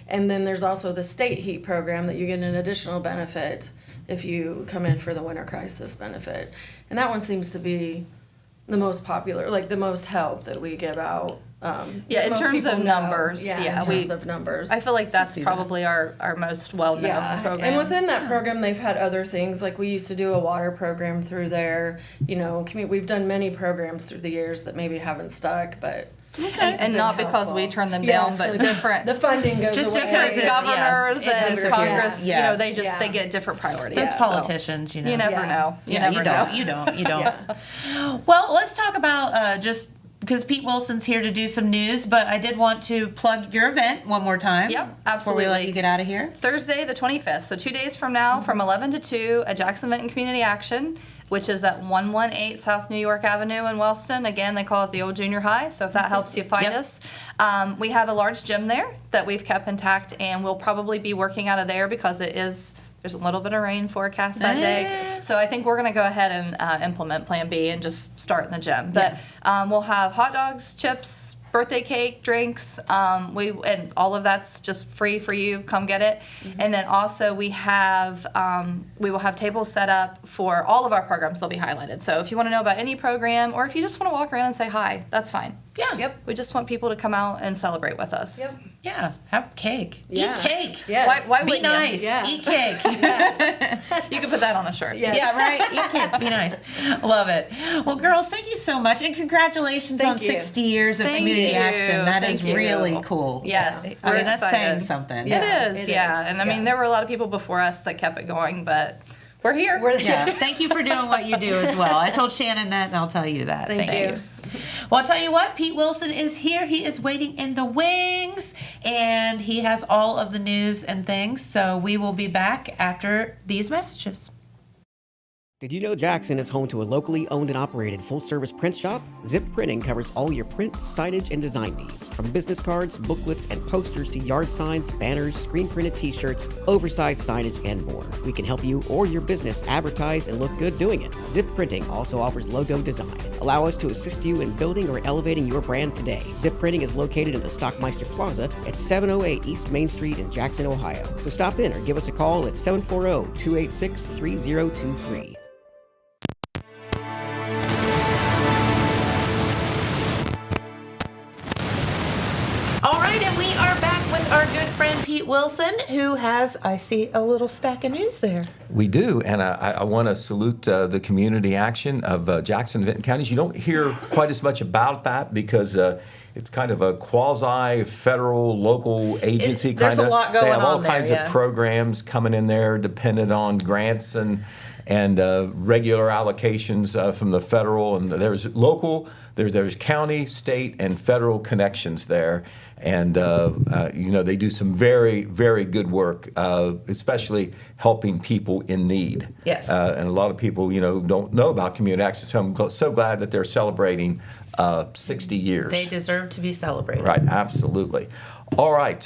And then there's also the state heat program that you get an additional benefit if you come in for the winter crisis benefit. And that one seems to be the most popular, like the most help that we give out. Yeah, in most terms of people know. numbers, Yeah, yeah, in terms of numbers. I feel like that's probably our most well-known Yeah, program. and within that program, they've had other things, like we used to do a water program through there. We've done many programs through the years that maybe haven't stuck, but and not because we turn them down, Yes, but the- different the funding goes Just away. because different it's- governors yeah, it and does- Congress, yeah. they just Yeah. they get different priorities. Those so politicians, you never Yeah. know. You Yeah, never you know. don't. You don't. You don't. Yeah. Well, let's talk about just because Pete Wilson's here to do some news, but I did want to plug your event one more time. Yep, Before we let absolutely. you get out of here. Thursday, the 25th, so 2 days from now, from 11 to 2, at Jackson-Vinton Community Action, which is at 118 South New York Avenue in Wellston. Again, they call it the old junior high, so if that helps you find Yep. us. We have a large gym there that we've kept intact, and we'll probably be working out of there because there's a little bit of rain forecast that day. So I think we're going to go ahead and implement Plan B and just start in the gym. But we'll have hot dogs, chips, birthday cake, drinks, and all of that's just free for you. Come get it. And then also we will have tables set up for all of our programs. They'll be highlighted. So if you want to know about any program, or if you just want to walk around and say hi, that's fine. Yeah. Yep. We just want people to come out and celebrate with us. Yep. Yeah. Have cake. Yeah. Eat cake. Yes. Why Be wouldn't you? nice. Yeah. Eat cake. You can put that on a shirt. Yes. Yeah, right. Eat cake. Be nice. Love it. Well, girls, thank you so much, and congratulations Thank on you. 60 years of Thank community you. action. That is Thank you. really cool. Yes, I mean, we're that's excited. saying something. Yeah. It is, it yeah. is, And I mean, yeah. there were a lot of people before us that kept it going, but we're here. Yeah. Thank you for doing what you do as well. I told Shannon that, and I'll tell you that. Thank you. Well, I'll tell you what, Pete Wilson is here. He is waiting in the wings, and he has all of the news and things. So we will be back after these messages. Did you know Jackson is home to a locally owned and operated full-service print shop? Zip Printing covers all your print, signage, and design needs. From business cards, booklets, and posters to yard signs, banners, screen-printed t-shirts, oversized signage, and more. We can help you or your business advertise and look good doing it. Zip Printing also offers logo design. Allow us to assist you in building or elevating your brand today. Zip Printing is located in the Stockmeister Plaza at 708 East Main Street in Jackson, Ohio. So stop in or give us a call at 740-286-3023. All right, and we are back with our good friend Pete Wilson, who has, I see, a little stack of news there. We do, and I want to salute the community action of Jackson-Vinton counties. You don't hear quite as much about that because it's kind of a quasi-federal, local agency kind of. There's a lot going They have all on there, kinds yeah. of programs coming in there, dependent on grants and regular allocations from the federal. And there's local, there's county, state, and federal connections there. And they do some very, very good work, especially helping people in need. Yes. And a lot of people, don't know about community action. So I'm so glad that they're celebrating 60 years. They deserve to be celebrated. Right, absolutely. All right,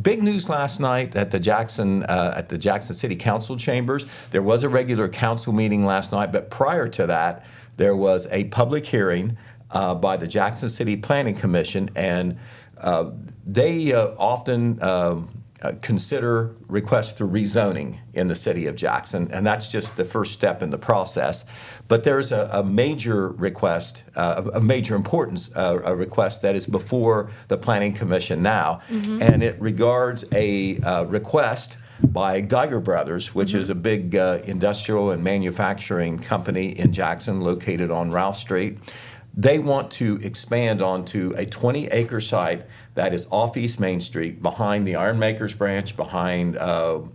big news last night at the Jackson City Council chambers. There was a regular council meeting last night, but prior to that, there was a public hearing by the Jackson City Planning Commission, and they often consider requests for rezoning in the city of Jackson, and that's just the first step in the process. But there's a major request, a major importance, a request that is before the Planning Commission now, and it regards a request by Geiger Brothers, which is a big industrial and manufacturing company in Jackson located on Ralph Street. They want to expand onto a 20-acre site that is off East Main Street, behind the Iron Makers branch, behind Taco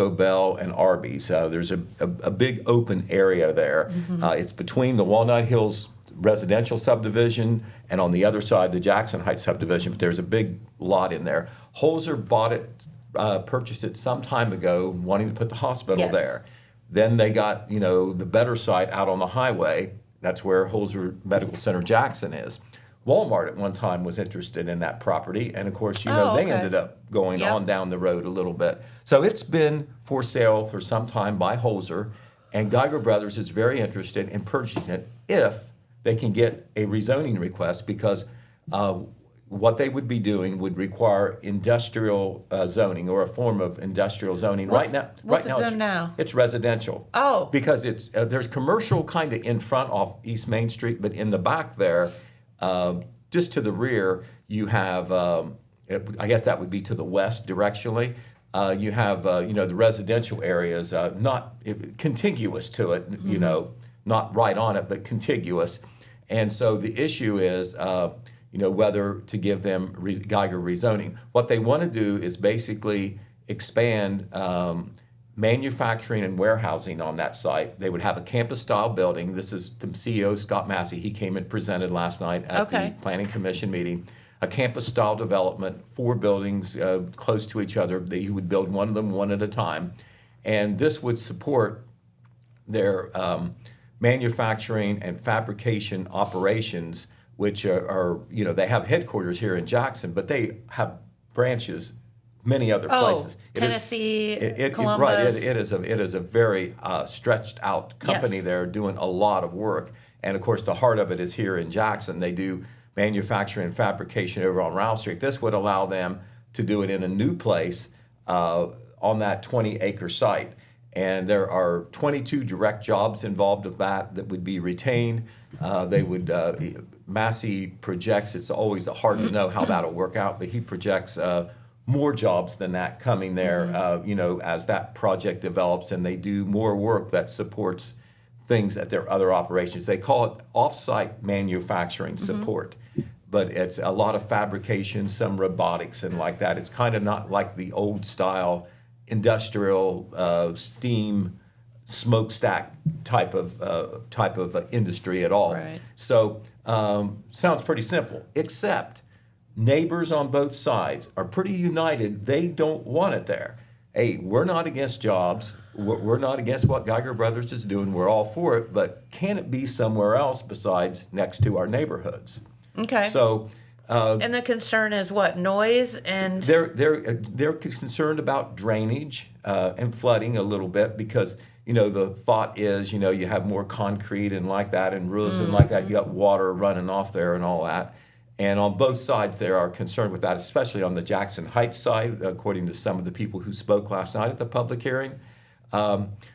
Bell and Arby's. There's a big open area there. It's between the Walnut Hills residential subdivision and on the other side the Jackson Heights subdivision, but there's a big lot in there. Holzer purchased it some time ago, wanting to put the hospital Yes. there. Then they got, the better site out on the highway. That's where Holzer Medical Center Jackson is. Walmart at one time was interested in that property, and of course, they okay. ended up going Yep. on down the road a little bit. So it's been for sale for some time by Holzer, and Geiger Brothers is very interested in purchasing it if they can get a rezoning request, because what they would be doing would require industrial zoning or a form of industrial zoning. What's Right it now, zoned now? it's residential. Oh. Because it's there's commercial kind of in front off East Main Street, but in the back there, just to the rear, you have, I guess that would be to the west directionally, you have, the residential areas, not contiguous to it, not right on it, but contiguous. And so the issue is, whether to give them Geiger rezoning. What they want to do is basically expand manufacturing and warehousing on that site. They would have a campus-style building. This is the CEO, Scott Massey. He came and presented last night at the Planning Commission meeting. A campus-style development, 4 buildings close to each other. He would build one of them one at a time. And this would support their manufacturing and fabrication operations, which are, they have headquarters here in Jackson, but they have branches many other places. Tennessee, Columbus. Right, it is a very stretched out company. Yes. They're doing a lot of work. And of course, the heart of it is here in Jackson. They do manufacturing and fabrication over on Rowell Street. This would allow them to do it in a new place on that 20-acre site. And there are 22 direct jobs involved with that would be retained. They would, Massey projects, it's always hard to know how that'll work out, but he projects more jobs than that coming there, as that project develops and they do more work that supports things at their other operations. They call it off-site manufacturing support, but it's a lot of fabrication, some robotics and like that. It's kind of not like the old style industrial steam smokestack type of industry at all. Right. So sounds pretty simple, except neighbors on both sides are pretty united. They don't want it there. Hey, we're not against jobs. We're not against what Geiger Brothers is doing. We're all for it, but can it be somewhere else besides next to our neighborhoods? Okay. So And the concern is what? Noise and they're concerned about drainage and flooding a little bit because the thought is you have more concrete and like that and roofs and like that. You got water running off there and all that. And on both sides, they are concerned with that, especially on the Jackson Heights side, according to some of the people who spoke last night at the public hearing.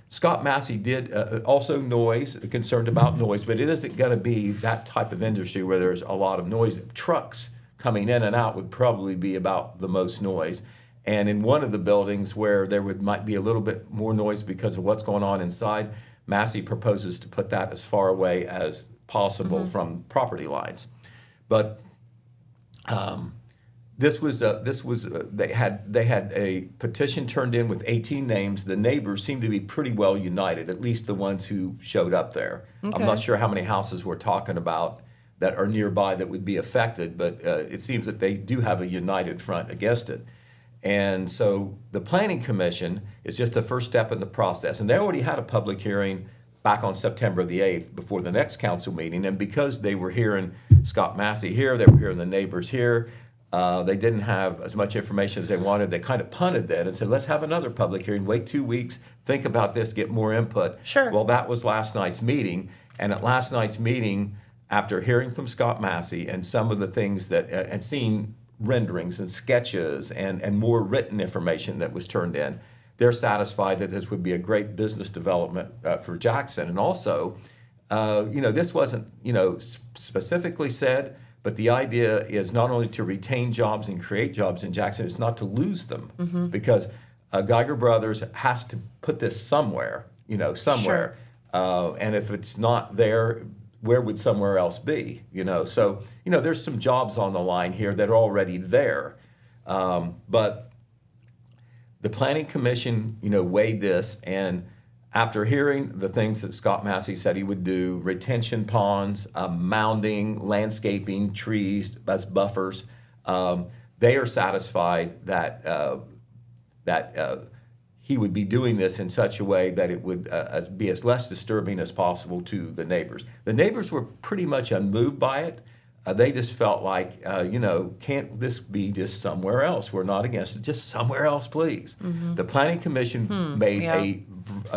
Scott Massey did also concerned about noise, but it isn't going to be that type of industry where there's a lot of noise. Trucks coming in and out would probably be about the most noise. And in one of the buildings where there might be a little bit more noise because of what's going on inside, Massey proposes to put that as far away as possible from property lines. But they had a petition turned in with 18 names. The neighbors seem to be pretty well united, at least the ones who showed up there. Okay. I'm not sure how many houses we're talking about that are nearby that would be affected, but it seems that they do have a united front against it. And so the Planning Commission is just the first step in the process. And they already had a public hearing back on September the 8th before the next council meeting. And because they were hearing Scott Massey here, they were hearing the neighbors here, they didn't have as much information as they wanted. They kind of punted that and said, let's have another public hearing, wait 2 weeks, think about this, get more input. Sure. Well, that was last night's meeting. And at last night's meeting, after hearing from Scott Massey and some of the things that, and seeing renderings and sketches and more written information that was turned in, they're satisfied that this would be a great business development for Jackson. And also, this wasn't, specifically said, but the idea is not only to retain jobs and create jobs in Jackson, it's not to lose them because Geiger Brothers has to put this somewhere, somewhere. Sure. And if it's not there, where would somewhere else be? So, there's some jobs on the line here that are already there. But the Planning Commission, weighed this, and after hearing the things that Scott Massey said he would do, retention ponds, mounding, landscaping, trees as buffers, they are satisfied that he would be doing this in such a way that it would be as less disturbing as possible to the neighbors. The neighbors were pretty much unmoved by it. They just felt like, can't this be just somewhere else? We're not against it, just somewhere else, please. The Planning Commission made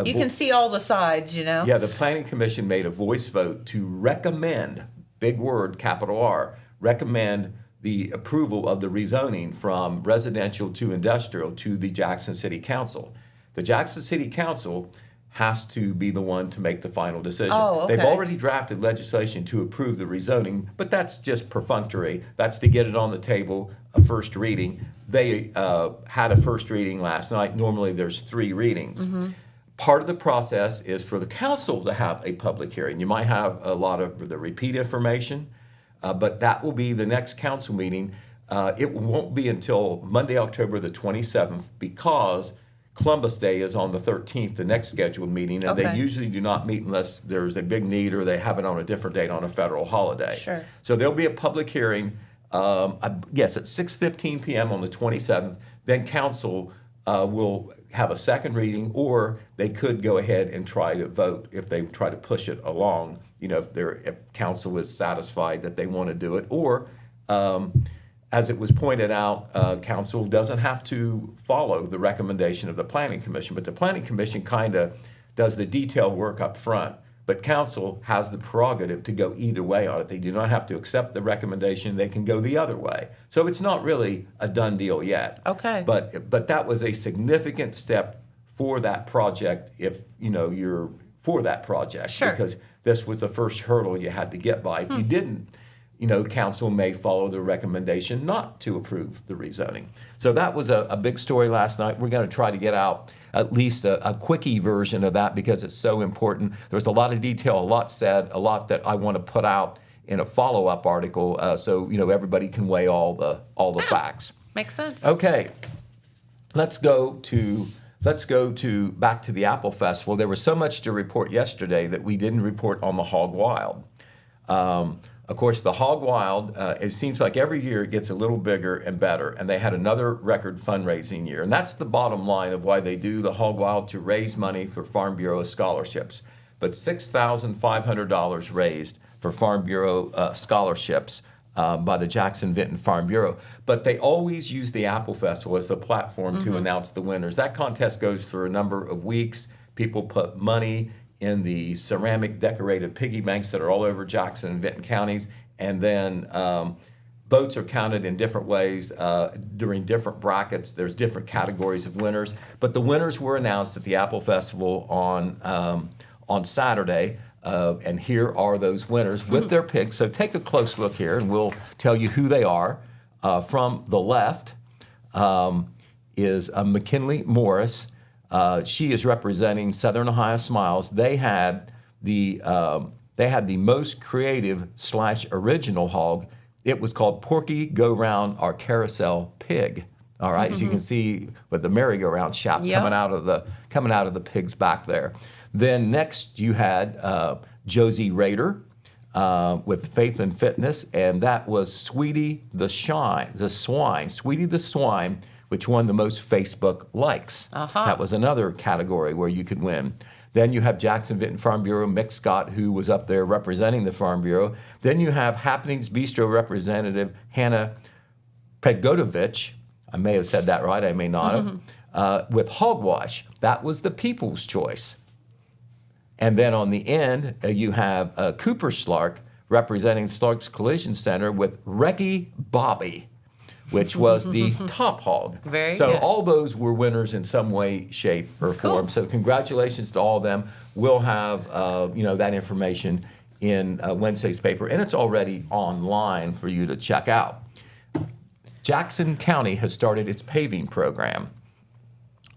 You can see all the sides, Yeah, the Planning Commission made a voice vote to recommend, big word, capital R, recommend the approval of the rezoning from residential to industrial to the Jackson City Council. The Jackson City Council has to be the one to make the final decision. Oh, okay. They've already drafted legislation to approve the rezoning, but that's just perfunctory. That's to get it on the table, a first reading. They had a first reading last night. Normally there's 3 readings. Part of the process is for the council to have a public hearing. You might have a lot of the repeat information, but that will be the next council meeting. It won't be until Monday, October the 27th, because Columbus Day is on the 13th, the next scheduled meeting, and they usually do not meet unless there's a big need or they have it on a different date on a federal holiday. Sure. So there'll be a public hearing, yes, at 6:15 p.m. on the 27th. Then council will have a second reading, or they could go ahead and try to vote if they try to push it along. If council is satisfied that they want to do it, or as it was pointed out, council doesn't have to follow the recommendation of the Planning Commission, but the Planning Commission kind of does the detailed work up front. But council has the prerogative to go either way on it. They do not have to accept the recommendation. They can go the other way. So it's not really a done deal yet. Okay. But that was a significant step for that project if, you're for that project. Sure. Because this was the first hurdle you had to get by. If you didn't, council may follow the recommendation not to approve the rezoning. So that was a big story last night. We're going to try to get out at least a quickie version of that because it's so important. There's a lot of detail, a lot said, a lot that I want to put out in a follow-up article so everybody can weigh all the facts. Makes sense. Okay, let's go to back to the Apple Festival. There was so much to report yesterday that we didn't report on the Hog Wild. Of course, the Hog Wild, it seems like every year it gets a little bigger and better, and they had another record fundraising year. And that's the bottom line of why they do the Hog Wild, to raise money for Farm Bureau scholarships. But $6,500 raised for Farm Bureau scholarships by the Jackson-Vinton Farm Bureau. But they always use the Apple Festival as the platform to announce the winners. That contest goes through a number of weeks. People put money in the ceramic decorated piggy banks that are all over Jackson and Vinton counties, and then votes are counted in different ways during different brackets. There's different categories of winners, but the winners were announced at the Apple Festival on Saturday, and here are those winners with their pigs. So take a close look here, and we'll tell you who they are. From the left is McKinley Morris. She is representing Southern Ohio Smiles. They had the most creative / original hog. It was called Porky Go Round Our Carousel Pig. All right, as you can see with the merry-go-round shaft coming out of the pig's back there. Then next you had Josie Rader with Faith and Fitness, and that was Sweetie the Swine, which won the most Facebook likes. That was another category where you could win. Then you have Jackson-Vinton Farm Bureau, Mick Scott, who was up there representing the Farm Bureau. Then you have Happenings Bistro representative Hannah Predgodovich. I may have said that right, I may not have. With Hogwash. That was the people's choice. And then on the end, you have Cooper Slark representing Slark's Collision Center with Recce Bobby, which was the top hog. Very so good. All those were winners in some way, shape, or form. So congratulations to all of them. We'll have that information in Wednesday's paper, and it's already online for you to check out. Jackson County has started its paving program.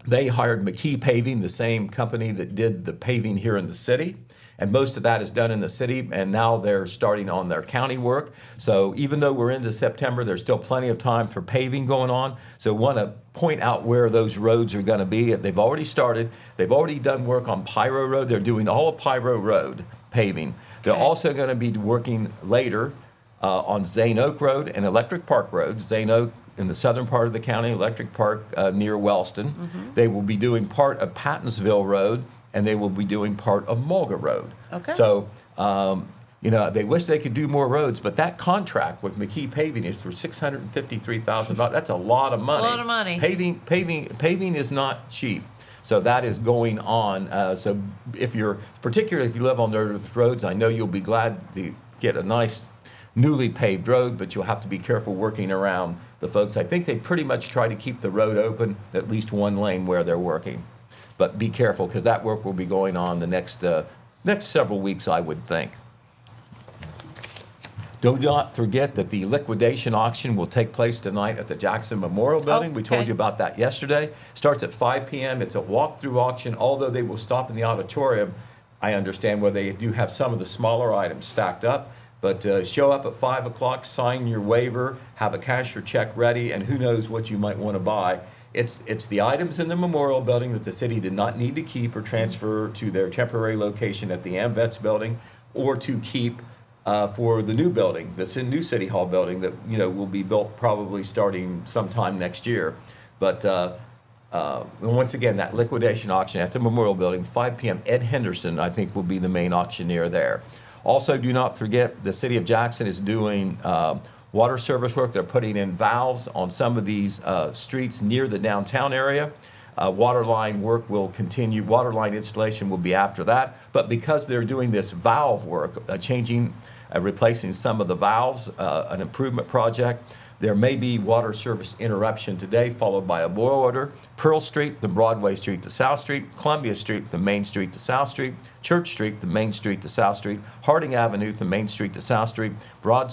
They hired McKee Paving, the same company that did the paving here in the city. And most of that is done in the city, and now they're starting on their county work. So even though we're into September, there's still plenty of time for paving going on. So want to point out where those roads are going to be. They've already started. They've already done work on Pyro Road. They're doing all of Pyro Road paving. They're also going to be working later on Zane Oak Road and Electric Park Road. Zane Oak in the southern part of the county, Electric Park near Wellston. They will be doing part of Pattonsville Road, and they will be doing part of Mulga Road. Okay. So, you know, they wish they could do more roads, but that contract with McKee Paving is for $653,000. That's a lot of money. a lot of money. Paving is not cheap. So that is going on. So particularly if you live on those roads, I know you'll be glad to get a nice newly paved road, but you'll have to be careful working around the folks. I think they pretty much try to keep the road open, at least one lane where they're working. But be careful, because that work will be going on the next several weeks, I would think. Do not forget that the liquidation auction will take place tonight at the Jackson Memorial Building. We told okay. you about that yesterday. Starts at 5 p.m. It's a walk-through auction, although they will stop in the auditorium, I understand, where they do have some of the smaller items stacked up. But show up at 5 o'clock, sign your waiver, have a cash or check ready, and who knows what you might want to buy. It's the items in the Memorial Building that the city did not need to keep or transfer to their temporary location at the AMVETS building, or to keep for the new building, this new City Hall building that, you know, will be built probably starting sometime next year. But once again, that liquidation auction at the Memorial Building, 5 p.m. Ed Henderson, I think, will be the main auctioneer there. Also, do not forget, the City of Jackson is doing water service work. They're putting in valves on some of these streets near the downtown area. Water line work will continue. Water line installation will be after that. But because they're doing this valve work, replacing some of the valves, an improvement project, there may be water service interruption today, followed by a boil order. Pearl Street, the Broadway Street to South Street, Columbia Street, the Main Street to South Street, Church Street, the Main Street to South Street, Harding Avenue, the Main Street to South Street, Broad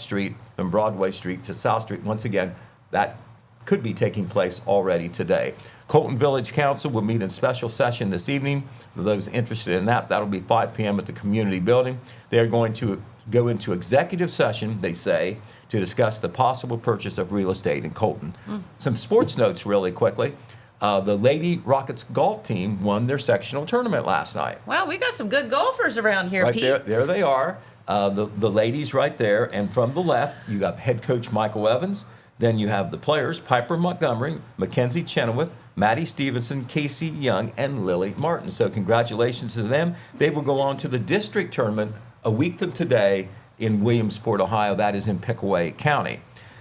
Street, from Broadway Street to South Street. Once again, that could be taking place already today. Colton Village Council will meet in special session this evening. For those interested in that, that'll be 5 p.m. at the community building. They are going to go into executive session, they say, to discuss the possible purchase of real estate in Colton. Some sports notes really quickly. The Lady Rockets golf team won their sectional tournament last night. Wow, we got some good golfers around here, Right Pete. there they are. The ladies right there. And from the left, you got head coach Michael Evans. Then you have the players, Piper Montgomery, Mackenzie Chenoweth, Maddie Stevenson, Casey Young, and Lily Martin. So congratulations to them. They will go on to the district tournament a week from today in Williamsport, Ohio. That is in Pickaway County.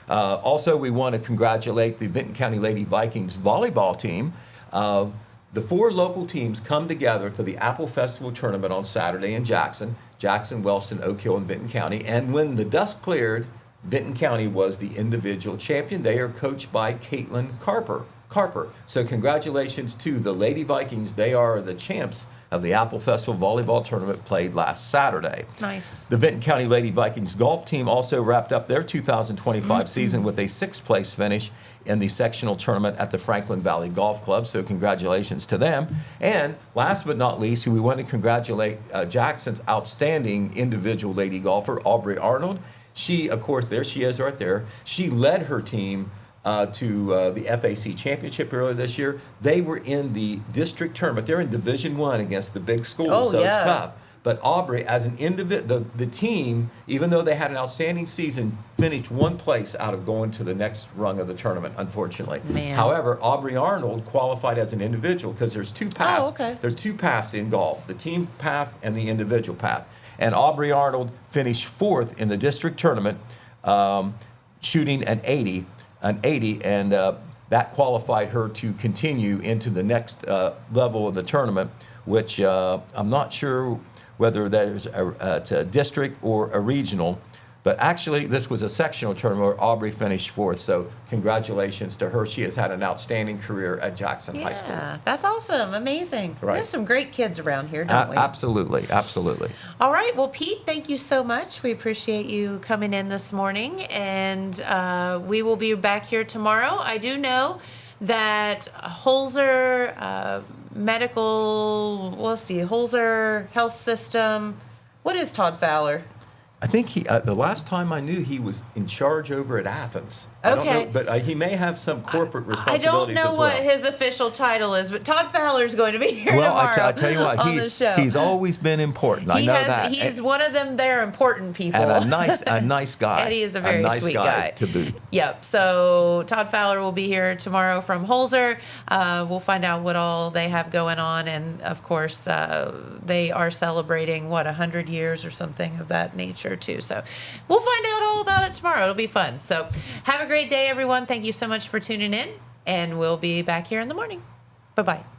Also, we want to congratulate the Vinton County Lady Vikings volleyball team. The 4 local teams come together for the Apple Festival tournament on Saturday in Jackson, Wellston, Oak Hill, and Vinton County. And when the dust cleared, Vinton County was the individual champion. They are coached by Caitlin Carper. So congratulations to the Lady Vikings. They are the champs of the Apple Festival volleyball tournament played last Saturday. Nice. The Vinton County Lady Vikings golf team also wrapped up their 2025 season with a 6th place finish in the sectional tournament at the Franklin Valley Golf Club. So congratulations to them. And last but not least, we want to congratulate Jackson's outstanding individual lady golfer, Aubrey Arnold. She, of course, there she is right there. She led her team to the FAC championship earlier this year. They were in the district tournament. They're in Division I against the big schools, Oh, so yeah. it's tough. But Aubrey, as an individual, the team, even though they had an outstanding season, finished 1 place out of going to the next rung of the tournament, unfortunately. Man. However, Aubrey Arnold qualified as an individual because there's 2 paths. Oh, okay. There's 2 paths in golf, the team path and the individual path. And Aubrey Arnold finished 4th in the district tournament, shooting an 80, and that qualified her to continue into the next level of the tournament, which I'm not sure whether it's a district or a regional. But actually, this was a sectional tournament where Aubrey finished 4th. So congratulations to her. She has had an outstanding career at Jackson High School. Yeah, that's awesome. Amazing. We Right. have some great kids around here, don't we? Absolutely. All right. Well, Pete, thank you so much. We appreciate you coming in this morning, and we will be back here tomorrow. I do know that Holzer Holzer Health System. What is Todd Fowler? I think the last time I knew, he was in charge over at Athens. I don't Okay. know, but he may have some corporate I responsibilities don't know as what well. his official title is, but Todd Fowler is going to be here Well, tomorrow I tell you what, on the show. he's always been important. I know that. He's one of them. They're important people. And a nice guy. Eddie is a very nice sweet guy to boot. Yep. So Todd Fowler will be here tomorrow from Holzer. We'll find out what all they have going on, and of course, they are celebrating 100 years or something of that nature too. So we'll find out all about it tomorrow. It'll be fun. So have a great day, everyone. Thank you so much for tuning in, and we'll be back here in the morning. Bye-bye.